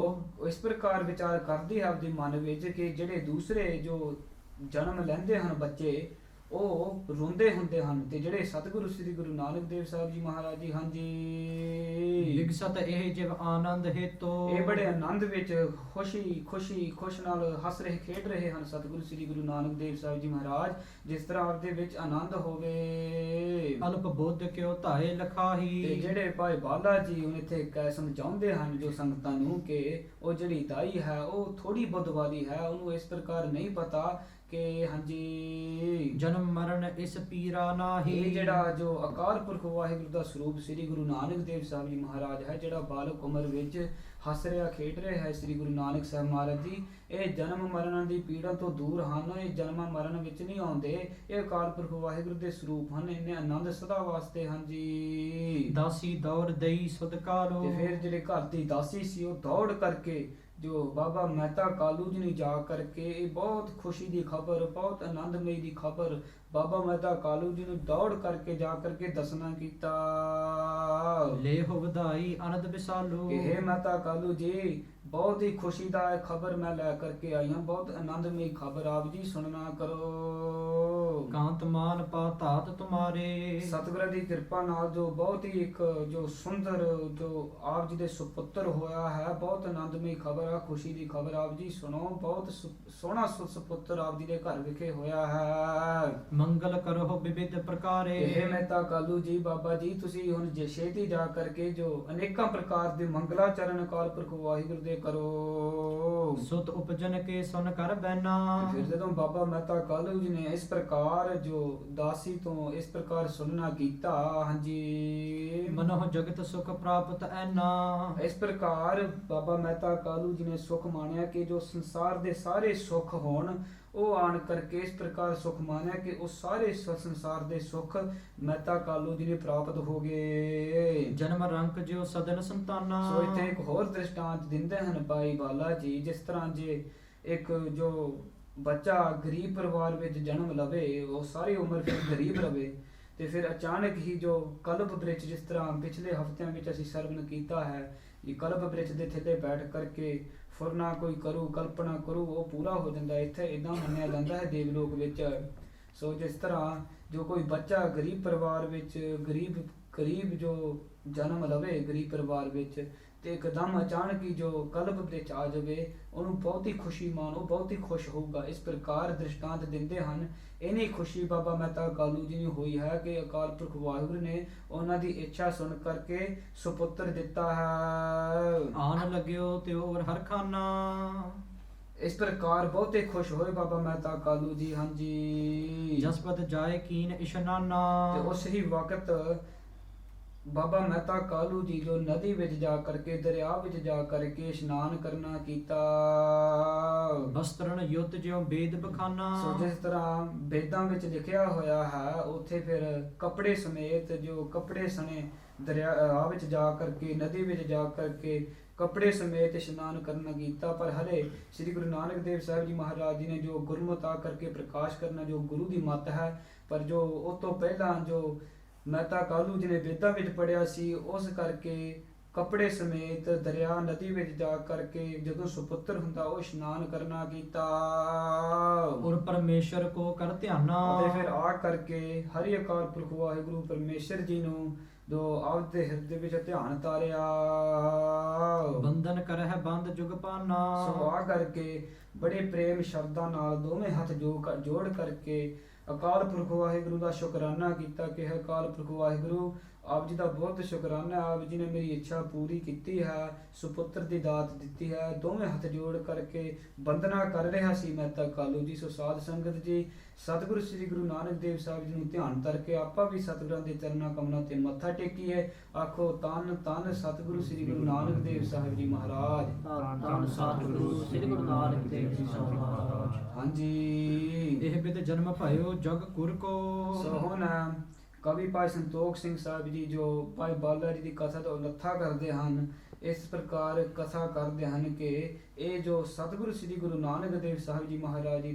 ਉਹ ਇਸ ਪ੍ਰਕਾਰ ਵਿਚਾਰ ਕਰਦੀ ਹੈ ਆਪਦੇ ਮਨ ਵਿੱਚ ਕਿ ਜਿਹੜੇ ਦੂਸਰੇ ਜੋ ਜਨਮ ਲੈਂਦੇ ਹਨ ਬੱਚੇ ਉਹ ਰੋਂਦੇ ਹੁੰਦੇ ਹਨ, ਤੇ ਜਿਹੜੇ ਸਤਿਗੁਰੂ ਸ੍ਰੀ ਗੁਰੂ ਨਾਨਕ ਦੇਵ ਸਾਹਿਬ ਜੀ ਮਹਾਰਾਜ ਜੀ ਹਨ ਜੀ ਵਿਗਸਤ ਇਹ ਜਿਵ ਆਨੰਦ ਹੇਤੋ। ਇਹ ਬੜੇ ਆਨੰਦ ਵਿੱਚ ਖੁਸ਼ ਨਾਲ ਹੱਸ ਰਹੇ ਖੇਡ ਰਹੇ ਹਨ ਸਤਿਗੁਰੂ ਸ੍ਰੀ ਗੁਰੂ ਨਾਨਕ ਦੇਵ ਸਾਹਿਬ ਜੀ ਮਹਾਰਾਜ, ਜਿਸ ਤਰ੍ਹਾਂ ਆਪਦੇ ਵਿੱਚ ਆਨੰਦ ਹੋਵੇ। ਅਲਪ ਬੁੱਧ ਕਿਉ ਧਾਏ ਲਖਾਹੀ। ਤੇ ਜਿਹੜੇ ਭਾਈ ਬਾਲਾ ਜੀ ਹੁਣ ਇੱਥੇ ਕਹਿ ਸਮਝਾਉਂਦੇ ਹਨ ਜੋ ਸੰਗਤਾਂ ਨੂੰ ਕਿ ਉਹ ਜਿਹੜੀ ਦਾਈ ਹੈ ਉਹ ਥੋੜੀ ਬੁੱਧ ਵਾਲੀ ਹੈ, ਉਹਨੂੰ ਇਸ ਪ੍ਰਕਾਰ ਨਹੀਂ ਪਤਾ ਕਿ ਹਾਂਜੀ ਜਨਮ ਮਰਨ ਇਸ ਪੀਰਾ ਨਾਹੀ। ਇਹ ਜਿਹੜਾ ਜੋ ਅਕਾਲ ਪੁਰਖ ਵਾਹਿਗੁਰੂ ਦਾ ਸਰੂਪ ਸ੍ਰੀ ਗੁਰੂ ਨਾਨਕ ਦੇਵ ਸਾਹਿਬ ਜੀ ਮਹਾਰਾਜ ਹੈ, ਜਿਹੜਾ ਬਾਲਕ ਉਮਰ ਵਿੱਚ ਹੱਸ ਰਿਹਾ ਖੇਡ ਰਿਹਾ ਹੈ ਸ੍ਰੀ ਗੁਰੂ ਨਾਨਕ ਸਾਹਿਬ ਮਹਾਰਾਜ ਜੀ, ਇਹ ਜਨਮ ਮਰਨ ਦੀ ਪੀੜਾ ਤੋਂ ਦੂਰ ਹਨ, ਇਹ ਜਨਮ ਮਰਨ ਵਿੱਚ ਨਹੀਂ ਆਉਂਦੇ, ਇਹ ਅਕਾਲ ਪੁਰਖ ਵਾਹਿਗੁਰੂ ਦੇ ਸਰੂਪ ਹਨ, ਇਹਨੇ ਆਨੰਦ ਸਦਾ ਵਾਸਤੇ ਹਨ ਜੀ। ਦਾਸੀ ਦੌੜ ਦਈ ਸੁਧ ਕਾਲੋ। ਤੇ ਫਿਰ ਜਿਹੜੇ ਘਰ ਦੀ ਦਾਸੀ ਸੀ ਉਹ ਦੌੜ ਕਰਕੇ ਜੋ ਬਾਬਾ ਮਹਿਤਾ ਕਾਲੂ ਜੀ ਨੇ ਜਾ ਕਰਕੇ, ਇਹ ਬਹੁਤ ਖੁਸ਼ੀ ਦੀ ਖਬਰ, ਬਹੁਤ ਆਨੰਦਮਈ ਦੀ ਖਬਰ ਬਾਬਾ ਮਹਿਤਾ ਕਾਲੂ ਜੀ ਨੂੰ ਦੌੜ ਕਰਕੇ ਜਾ ਕਰਕੇ ਦੱਸਣਾ ਕੀਤਾ। ਲੇਹੁ ਵਧਾਈ ਅਨੰਦ ਵਿਸਾਲੂ। ਕਿ ਹੇ ਮਹਿਤਾ ਕਾਲੂ ਜੀ ਬਹੁਤ ਹੀ ਖੁਸ਼ੀ ਦਾ ਇਹ ਖਬਰ ਮੈਂ ਲੈ ਕਰਕੇ ਆਈ ਹਾਂ, ਬਹੁਤ ਆਨੰਦਮਈ ਖਬਰ ਆਪ ਜੀ ਸੁਣਨਾ ਕਰੋ। ਕਾਂਤ ਮਾਨ ਪਾ ਧਾਤ ਤੁਮਾਰੇ। ਸਤਿਗੁਰਾਂ ਦੀ ਕਿਰਪਾ ਨਾਲ ਜੋ ਬਹੁਤ ਹੀ ਇੱਕ ਜੋ ਸੁੰਦਰ ਜੋ ਆਪ ਜੀ ਦੇ ਸੁਪੁੱਤਰ ਹੋਇਆ ਹੈ, ਬਹੁਤ ਆਨੰਦਮਈ ਖਬਰ ਆ, ਖੁਸ਼ੀ ਦੀ ਖਬਰ ਆਪ ਜੀ ਸੁਣੋ। ਬਹੁਤ ਸੋਹਣਾ ਸੁਪੁੱਤਰ ਆਪ ਜੀ ਦੇ ਘਰ ਵਿਖੇ ਹੋਇਆ ਹੈ। ਮੰਗਲ ਕਰੋ ਵਿਵਿਧ ਪ੍ਰਕਾਰੇ। ਇਹ ਮਹਿਤਾ ਕਾਲੂ ਜੀ ਬਾਬਾ ਜੀ ਤੁਸੀਂ ਹੁਣ ਜੇ ਛੇਤੀ ਜਾ ਕਰਕੇ ਜੋ ਅਨੇਕਾਂ ਪ੍ਰਕਾਰ ਦੇ ਮੰਗਲਾਚਰਨ ਅਕਾਲ ਪੁਰਖ ਵਾਹਿਗੁਰੂ ਦੇ ਕਰੋ। ਸੁਤ ਉਪਜਨ ਕੇ ਸੁਨ ਕਰ ਬੈਨਾ। ਫਿਰ ਜਦੋਂ ਬਾਬਾ ਮਹਿਤਾ ਕਾਲੂ ਜੀ ਨੇ ਇਸ ਪ੍ਰਕਾਰ ਜੋ ਦਾਸੀ ਤੋਂ ਇਸ ਪ੍ਰਕਾਰ ਸੁਣਨਾ ਕੀਤਾ, ਹਾਂਜੀ ਮਨੋ ਜਗਤ ਸੁਖ ਪ੍ਰਾਪਤ ਐਨਾ। ਇਸ ਪ੍ਰਕਾਰ ਬਾਬਾ ਮਹਿਤਾ ਕਾਲੂ ਜੀ ਨੇ ਸੁਖ ਮਾਣਿਆ ਕਿ ਜੋ ਸੰਸਾਰ ਦੇ ਸਾਰੇ ਸੁਖ ਹੋਣ, ਉਹ ਆਣ ਕਰਕੇ ਇਸ ਪ੍ਰਕਾਰ ਸੁਖ ਮਾਣਿਆ ਕਿ ਉਹ ਸਾਰੇ ਸੰਸਾਰ ਦੇ ਸੁਖ ਮਹਿਤਾ ਕਾਲੂ ਜੀ ਨੇ ਪ੍ਰਾਪਤ ਹੋ ਗਏ। ਜਨਮ ਰੰਕ ਜਿਉ ਸਦਨ ਸੰਤਾਨਾ। ਸੋ ਇੱਥੇ ਇੱਕ ਹੋਰ ਦ੍ਰਿਸ਼ਟਾਂਤ ਦਿੰਦੇ ਹਨ ਭਾਈ ਬਾਲਾ ਜੀ, ਜਿਸ ਤਰ੍ਹਾਂ ਜੇ ਇੱਕ ਜੋ ਬੱਚਾ ਗਰੀਬ ਪਰਿਵਾਰ ਵਿੱਚ ਜਨਮ ਲਵੇ, ਉਹ ਸਾਰੀ ਉਮਰ ਫਿਰ ਗਰੀਬ ਰਵੇ, ਤੇ ਫਿਰ ਅਚਾਨਕ ਹੀ ਜੋ ਕਲਪ ਬ੍ਰਿਛ, ਜਿਸ ਤਰ੍ਹਾਂ ਪਿਛਲੇ ਹਫ਼ਤਿਆਂ ਵਿੱਚ ਅਸੀਂ ਸਰਵਨ ਕੀਤਾ ਹੈ, ਇਹ ਕਲਪ ਬ੍ਰਿਛ ਦੇ ਥੱਲੇ ਬੈਠ ਕਰਕੇ ਫੁਰਨਾ ਕੋਈ ਕਰੂ, ਕਲਪਨਾ ਕਰੂ, ਉਹ ਪੂਰਾ ਹੋ ਜਾਂਦਾ। ਇੱਥੇ ਇਦਾਂ ਮੰਨਿਆ ਜਾਂਦਾ ਹੈ ਦੇਵਲੋਕ ਵਿੱਚ। ਸੋ ਜਿਸ ਤਰ੍ਹਾਂ ਜੋ ਕੋਈ ਬੱਚਾ ਗਰੀਬ ਪਰਿਵਾਰ ਵਿੱਚ ਗਰੀਬ ਜੋ ਜਨਮ ਲਵੇ ਗਰੀਬ ਪਰਿਵਾਰ ਵਿੱਚ, ਤੇ ਇੱਕਦਮ ਅਚਾਨਕ ਹੀ ਜੋ ਕਲਪ ਵਿੱਚ ਆ ਜਾਵੇ, ਉਹਨੂੰ ਬਹੁਤ ਹੀ ਖੁਸ਼ੀ ਮਾਣੋ, ਬਹੁਤ ਹੀ ਖੁਸ਼ ਹੋਊਗਾ। ਇਸ ਪ੍ਰਕਾਰ ਦ੍ਰਿਸ਼ਟਾਂਤ ਦਿੰਦੇ ਹਨ। ਇੰਨੀ ਖੁਸ਼ੀ ਬਾਬਾ ਮਹਿਤਾ ਕਾਲੂ ਜੀ ਨੂੰ ਹੋਈ ਹੈ ਕਿ ਅਕਾਲ ਪੁਰਖ ਵਾਹਿਗੁਰੂ ਨੇ ਉਹਨਾਂ ਦੀ ਇੱਛਾ ਸੁਣ ਕਰਕੇ ਸੁਪੁੱਤਰ ਦਿੱਤਾ ਹੈ। ਆਨ ਲੱਗਿਓ ਤੇ ਹੋਰ ਹਰ ਖਾਨਾ। ਇਸ ਪ੍ਰਕਾਰ ਬਹੁਤੇ ਖੁਸ਼ ਹੋਏ ਬਾਬਾ ਮਹਿਤਾ ਕਾਲੂ ਜੀ, ਹਾਂਜੀ ਜਸਪਤ ਜਾਏ ਕੀਨ ਇਸ਼ਨਾਨਾ। ਤੇ ਉਸ ਹੀ ਵਕਤ ਬਾਬਾ ਮਹਿਤਾ ਕਾਲੂ ਜੀ ਜੋ ਨਦੀ ਵਿੱਚ ਜਾ ਕਰਕੇ ਦਰਿਆ ਵਿੱਚ ਜਾ ਕਰਕੇ ਇਸ਼ਨਾਨ ਕਰਨਾ ਕੀਤਾ। ਬਸਤਰਨ ਯੁੱਤ ਜਿਉ ਵੇਦ ਬਖਾਨਾ। ਸੋ ਜਿਸ ਤਰ੍ਹਾਂ ਵੇਦਾਂ ਵਿੱਚ ਲਿਖਿਆ ਹੋਇਆ ਹੈ ਉੱਥੇ ਫਿਰ ਕੱਪੜੇ ਸਮੇਤ ਜੋ ਕੱਪੜੇ ਸਣੇ ਦਰਿਆ ਵਿੱਚ ਜਾ ਕਰਕੇ ਨਦੀ ਵਿੱਚ ਜਾ ਕਰਕੇ ਕੱਪੜੇ ਸਮੇਤ ਇਸ਼ਨਾਨ ਕਰਨਾ ਕੀਤਾ। ਪਰ ਹਲੇ ਸ੍ਰੀ ਗੁਰੂ ਨਾਨਕ ਦੇਵ ਸਾਹਿਬ ਜੀ ਮਹਾਰਾਜ ਜੀ ਨੇ ਜੋ ਗੁਰਮਤਿ ਆ ਕਰਕੇ ਪ੍ਰਕਾਸ਼ ਕਰਨਾ ਜੋ ਗੁਰੂ ਦੀ ਮੱਤ ਹੈ, ਪਰ ਜੋ ਉਸ ਤੋਂ ਪਹਿਲਾਂ ਜੋ ਮਹਿਤਾ ਕਾਲੂ ਜੀ ਨੇ ਵੇਦਾਂ ਵਿੱਚ ਪੜਿਆ ਸੀ ਉਸ ਕਰਕੇ ਕੱਪੜੇ ਸਮੇਤ ਦਰਿਆ ਨਦੀ ਵਿੱਚ ਜਾ ਕਰਕੇ ਜਦੋਂ ਸੁਪੁੱਤਰ ਹੁੰਦਾ ਉਹ ਇਸ਼ਨਾਨ ਕਰਨਾ ਕੀਤਾ। ਔਰ ਪਰਮੇਸ਼ਰ ਕੋ ਕਰ ਧਿਆਨਾ। ਅਤੇ ਫਿਰ ਆ ਕਰਕੇ ਹਰੀ ਅਕਾਲ ਪੁਰਖ ਵਾਹਿਗੁਰੂ ਪਰਮੇਸ਼ਰ ਜੀ ਨੂੰ ਜੋ ਆਪਦੇ ਹਿਰਦੇ ਵਿੱਚ ਧਿਆਨ ਤਾਰਿਆ। ਬੰਧਨ ਕਰਹਿ ਬੰਦ ਜੁਗ ਪਾਨਾ। ਸੋ ਆ ਕਰਕੇ ਬੜੇ ਪ੍ਰੇਮ ਸ਼ਬਦਾਂ ਨਾਲ ਦੋਵੇਂ ਹੱਥ ਜੋੜ ਕਰਕੇ ਅਕਾਲ ਪੁਰਖ ਵਾਹਿਗੁਰੂ ਦਾ ਸ਼ੁਕਰਾਨਾ ਕੀਤਾ ਕਿ ਅਕਾਲ ਪੁਰਖ ਵਾਹਿਗੁਰੂ ਆਪ ਜੀ ਦਾ ਬਹੁਤ ਸ਼ੁਕਰਾਨਾ, ਆਪ ਜੀ ਨੇ ਮੇਰੀ ਇੱਛਾ ਪੂਰੀ ਕੀਤੀ ਹੈ, ਸੁਪੁੱਤਰ ਦੀ ਦਾਤ ਦਿੱਤੀ ਹੈ। ਦੋਵੇਂ ਹੱਥ ਜੋੜ ਕਰਕੇ ਬੰਦਨਾ ਕਰ ਰਿਹਾ ਸੀ ਮਹਿਤਾ ਕਾਲੂ ਜੀ। ਸੋ ਸਾਧ ਸੰਗਤ ਜੀ ਸਤਿਗੁਰੂ ਸ੍ਰੀ ਗੁਰੂ ਨਾਨਕ ਦੇਵ ਸਾਹਿਬ ਜੀ ਨੂੰ ਧਿਆਨ ਕਰਕੇ ਆਪਾਂ ਵੀ ਸਤਿਗੁਰਾਂ ਦੇ ਚਰਨਾਂ ਕਮਲਾਂ ਤੇ ਮੱਥਾ ਟੇਕੀਏ। ਆਖੋ ਤਨ ਤਨ ਸਤਿਗੁਰੂ ਸ੍ਰੀ ਗੁਰੂ ਨਾਨਕ ਦੇਵ ਸਾਹਿਬ ਜੀ ਮਹਾਰਾਜ। ਧੰਨ ਸਤਿਗੁਰੂ ਸ੍ਰੀ ਗੁਰੂ ਨਾਨਕ ਦੇਵ ਜੀ ਮਹਾਰਾਜ। ਹਾਂਜੀ। ਇਹ ਬਿਦ ਜਨਮ ਭਇਓ ਜਗ ਕੁਰ ਕੋ। ਸੋ ਹੁਣ ਕਵੀ ਭਾਈ ਸੰਤੋਖ ਸਿੰਘ ਸਾਹਿਬ ਜੀ ਜੋ ਭਾਈ ਬਾਲਾ ਜੀ ਦੀ ਕਥਾ ਤੋਂ ਲੱਥਾ ਕਰਦੇ ਹਨ, ਇਸ ਪ੍ਰਕਾਰ ਕਥਾ ਕਰਦੇ ਹਨ ਕਿ ਇਹ ਜੋ ਸਤਿਗੁਰੂ ਸ੍ਰੀ ਗੁਰੂ ਨਾਨਕ ਦੇਵ ਸਾਹਿਬ ਜੀ ਮਹਾਰਾਜ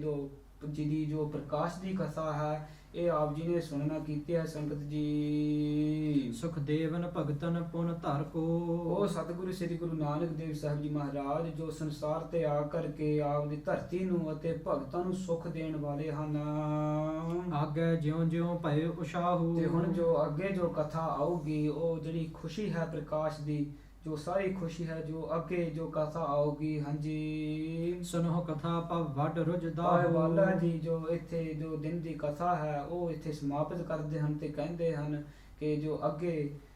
ਜੀ ਦੀ ਜੋ ਪ੍ਰਕਾਸ਼ ਦੀ ਕਥਾ ਹੈ ਇਹ ਆਪ ਜੀ ਨੇ ਸੁਣਨਾ ਕੀਤੀ ਹੈ ਸੰਗਤ ਜੀ। ਸੁਖ ਦੇਵਨ ਭਗਤਨ ਪੁਨ ਧਰ ਕੋ। ਉਹ ਸਤਿਗੁਰੂ ਸ੍ਰੀ ਗੁਰੂ ਨਾਨਕ ਦੇਵ ਸਾਹਿਬ ਜੀ ਮਹਾਰਾਜ ਜੋ ਸੰਸਾਰ ਤੇ ਆ ਕਰਕੇ ਆਪ ਦੀ ਧਰਤੀ ਨੂੰ ਅਤੇ ਭਗਤਾਂ ਨੂੰ ਸੁਖ ਦੇਣ ਵਾਲੇ ਹਨ। ਆਗੇ ਜਿਉਂ ਜਿਉਂ ਭਏ ਉਸ਼ਾਹੂ। ਤੇ ਹੁਣ ਜੋ ਅੱਗੇ ਜੋ ਕਥਾ ਆਊਗੀ ਉਹ ਜਿਹੜੀ ਖੁਸ਼ੀ ਹੈ ਪ੍ਰਕਾਸ਼ ਦੀ, ਜੋ ਸਾਰੀ ਖੁਸ਼ੀ ਹੈ ਜੋ ਅੱਗੇ ਜੋ ਕਥਾ ਆਊਗੀ। ਹਾਂਜੀ। ਸੁਨੋ ਕਥਾ ਪਵ ਵੱਡ ਰੁਜਦਾ। ਭਾਈ ਬਾਲਾ ਜੀ ਜੋ ਇੱਥੇ ਜੋ ਦਿਨ ਦੀ ਕਥਾ ਹੈ ਉਹ ਇੱਥੇ ਸਮਾਪਤ ਕਰਦੇ ਹਨ ਤੇ ਕਹਿੰਦੇ ਹਨ ਕਿ ਜੋ ਅੱਗੇ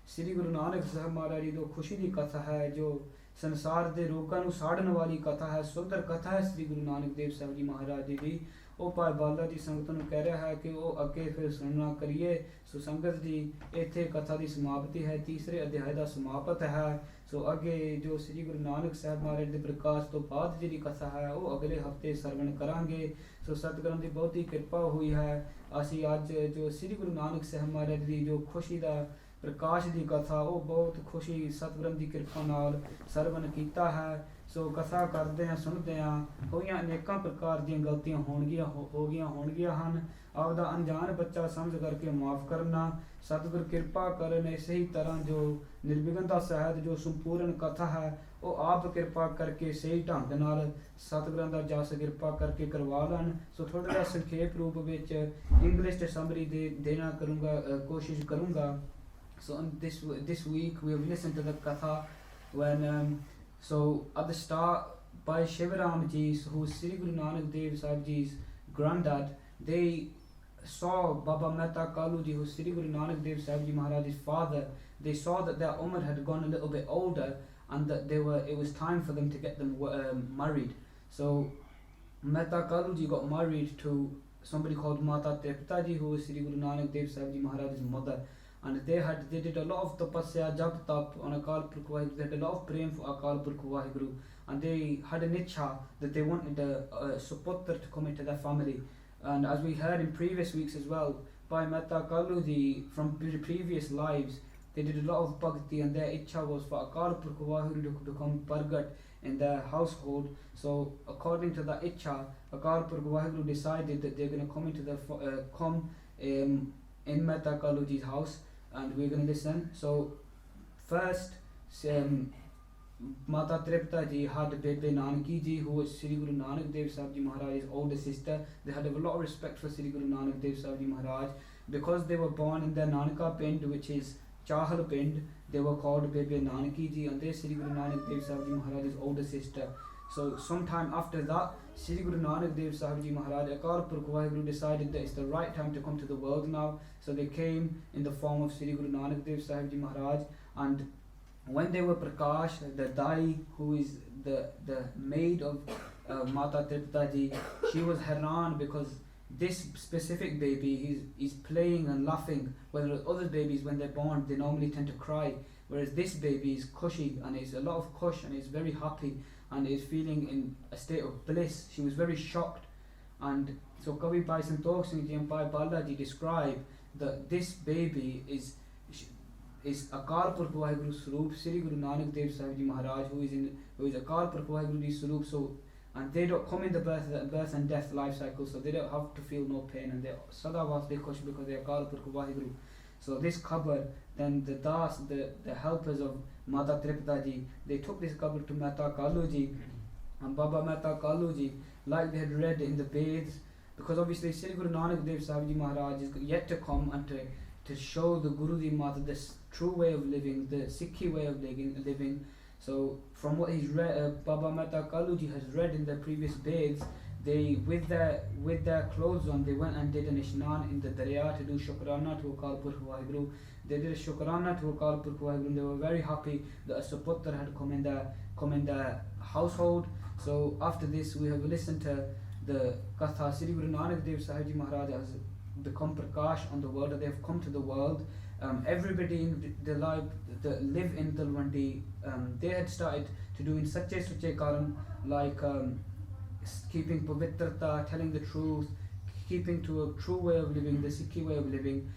ਸ੍ਰੀ ਗੁਰੂ ਨਾਨਕ ਸਾਹਿਬ ਮਹਾਰਾਜ ਜੀ ਦੀ ਖੁਸ਼ੀ ਦੀ ਕਥਾ ਹੈ, ਜੋ ਸੰਸਾਰ ਦੇ ਰੋਗਾਂ ਨੂੰ ਸਾੜਨ ਵਾਲੀ ਕਥਾ ਹੈ, ਸੁੰਦਰ ਕਥਾ ਹੈ ਸ੍ਰੀ ਗੁਰੂ ਨਾਨਕ ਦੇਵ ਸਾਹਿਬ ਜੀ ਮਹਾਰਾਜ ਜੀ ਦੀ। ਉਹ ਭਾਈ ਬਾਲਾ ਜੀ ਸੰਗਤ ਨੂੰ ਕਹਿ ਰਿਹਾ ਹੈ ਕਿ ਉਹ ਅੱਗੇ ਫਿਰ ਸੁਣਨਾ ਕਰੀਏ। ਸੋ ਸੰਗਤ ਜੀ ਇੱਥੇ ਕਥਾ ਦੀ ਸਮਾਪਤੀ ਹੈ, ਤੀਸਰੇ ਅਧਿਆਇ ਦਾ ਸਮਾਪਤ ਹੈ। ਸੋ ਅੱਗੇ ਜੋ ਸ੍ਰੀ ਗੁਰੂ ਨਾਨਕ ਸਾਹਿਬ ਮਹਾਰਾਜ ਦੇ ਪ੍ਰਕਾਸ਼ ਤੋਂ ਬਾਅਦ ਜਿਹੜੀ ਕਥਾ ਹੈ ਉਹ ਅਗਲੇ ਹਫਤੇ ਸਰਵਣ ਕਰਾਂਗੇ। ਸੋ ਸਤਿਗੁਰਾਂ ਦੀ ਬਹੁਤੀ ਕਿਰਪਾ ਹੋਈ ਹੈ, ਅਸੀਂ ਅੱਜ ਜੋ ਸ੍ਰੀ ਗੁਰੂ ਨਾਨਕ ਸਾਹਿਬ ਮਹਾਰਾਜ ਦੀ ਜੋ ਖੁਸ਼ੀ ਦਾ ਪ੍ਰਕਾਸ਼ ਦੀ ਕਥਾ ਉਹ ਬਹੁਤ ਖੁਸ਼ੀ ਸਤਿਗੁਰਾਂ ਦੀ ਕਿਰਪਾ ਨਾਲ ਸਰਵਣ ਕੀਤਾ ਹੈ। ਸੋ ਕਥਾ ਕਰਦੇ ਹਾਂ ਸੁਣਦੇ ਹਾਂ, ਹੋਈਆਂ ਅਨੇਕਾਂ ਪ੍ਰਕਾਰ ਦੀਆਂ ਗਲਤੀਆਂ ਹੋਣਗੀਆਂ ਹਨ। ਆਪਦਾ ਅਣਜਾਣ ਬੱਚਾ ਸਮਝ ਕਰਕੇ ਮਾਫ ਕਰਨਾ। ਸਤਿਗੁਰ ਕਿਰਪਾ ਕਰਨ ਇਸੇ ਹੀ ਤਰ੍ਹਾਂ ਜੋ ਨਿਰਵਿਘਨਤਾ ਸਹਿਤ ਜੋ ਸੰਪੂਰਨ ਕਥਾ ਹੈ ਉਹ ਆਪ ਕਿਰਪਾ ਕਰਕੇ ਸਹੀ ਢੰਗ ਨਾਲ ਸਤਿਗੁਰਾਂ ਦਾ ਜਸ ਕਿਰਪਾ ਕਰਕੇ ਕਰਵਾ ਲੈਣ। ਸੋ ਥੋੜਾ ਜਿਹਾ ਸੰਖੇਪ ਰੂਪ ਵਿੱਚ ਇੰਗਲਿਸ਼ ਚ ਸਮਰੀ ਦੇਣਾ ਕੋਸ਼ਿਸ਼ ਕਰੂੰਗਾ। So this week we have listened to the katha when so at the start by Shivaram ji, who is Sri Guru Nanak Dev Sahib ji's granddad, they saw Baba Mehta Kalu ji, who is Sri Guru Nanak Dev Sahib ji Maharaj's father. They saw that their Umar had gone a little bit older and that it was time for them to get them married. So Mehta Kalu ji got married to somebody called Mata Tripta ji, who is Sri Guru Nanak Dev Sahib ji Maharaj's mother. And they did a lot of tapasya, jap tap on Akal Purkh Vaheguru. They had a lot of praying for Akal Purkh Vaheguru, and they had an ichha that they wanted a suputra to come into their family. And as we heard in previous weeks as well, by Mehta Kalu ji from previous lives, they did a lot of bhakti, and their ichha was for Akal Purkh Vaheguru to become Pargat in their household. So according to that ichha, Akal Purkh Vaheguru decided that they're going to come into in Mehta Kalu ji's house. And we're going to listen. So first Mata Tripta ji had Bebe Nanaki ji, who was Sri Guru Nanak Dev Sahib ji Maharaj's older sister. They had a lot of respect for Sri Guru Nanak Dev Sahib ji Maharaj because they were born in their Nanaka Pind, which is Chahal Pind. They were called Bebe Nanaki ji, and they Sri Guru Nanak Dev Sahib ji Maharaj's older sister. So sometime after that, Sri Guru Nanak Dev Sahib ji Maharaj, Akal Purkh Vaheguru decided that it's the right time to come to the world now. So they came in the form of Sri Guru Nanak Dev Sahib ji Maharaj, and when they were Prakash, the Dai, who is the maid of Mata Tripta ji, she was Haran because this specific baby, he's playing and laughing, whereas other babies, when they're born, they normally tend to cry, whereas this baby is cushy and is a lot of cush and is very happy and is feeling in a state of bliss. She was very shocked. And so Kavi Bhai Santokh Singh Ji and Bhai Balaji describe that this baby is Akal Purkh Waheguru Swaroop Sri Guru Nanak Dev Sahib Ji Maharaj, who is Akal Purkh Waheguru Ji Swaroop. So, and they don't come in the birth and death life cycle, so they don't have to feel no pain, and they sada vaste khush because they are Akal Purkh Waheguru. So this qabr, then the das, the helpers of Mata Tripta Ji, they took this qabr to Mehta Kalu Ji and Baba Mehta Kalu Ji, like they had read in the Veds, because obviously Sri Guru Nanak Dev Sahib Ji Maharaj is yet to come and to show the Guru Ji Mata this true way of living, the Sikhi way of living. So from what he's read, Baba Mehta Kalu Ji has read in the previous Veds, they with their clothes on, they went and did an ishnan in the Darya to do Shukrana to Akal Purkh Waheguru. They did a Shukrana to Akal Purkh Waheguru, and they were very happy that a Suputra had come in the household. So after this, we have listened to the Katha. Sri Guru Nanak Dev Sahib Ji Maharaj has become Prakash on the world, that they have come to the world. Everybody in the life that live in Talwandi, they had started to do in Sache Karan, like keeping Pavitrata, telling the truth, keeping to a true way of living, the Sikhi way of living.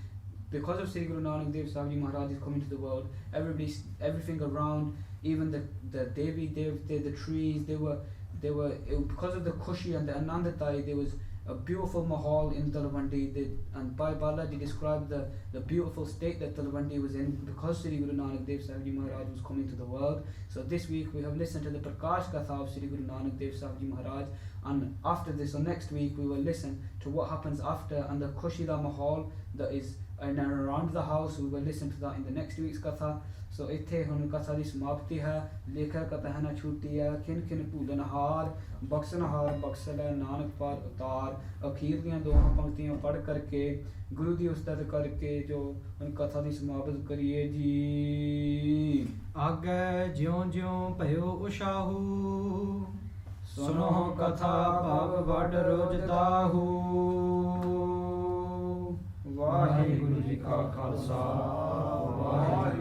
Because of Sri Guru Nanak Dev Sahib Ji Maharaj is coming to the world, everything around, even the Devi Devte, the trees, they were because of the Kushi and the Anandatai, there was a beautiful mahal in Talwandi, and Bhai Balaji described the beautiful state that Talwandi was in because Sri Guru Nanak Dev Sahib Ji Maharaj was coming to the world. So this week we have listened to the Prakash Katha of Sri Guru Nanak Dev Sahib Ji Maharaj, and after this, or next week, we will listen to what happens after, and the Kushida Mahal that is in and around the house. We will listen to that in the next week's Katha. So इत्थे हुन कथा दी समाप्ति है. लेखक कथा न छूटी है, खिन खिन भूलनहार, बख्शनहार बख्शल नानक पार उतार. अखीर दियां दो पंक्तियां पढ़ करके गुरु दी उस्ताद करके जो उन कथा दी समाप्त करिए जी. आगे ज्यों ज्यों भयो उशाहू, सुनो कथा भाव वड रोजदाहू. वाहिगुरु जी का खालसा, वाहिगुरु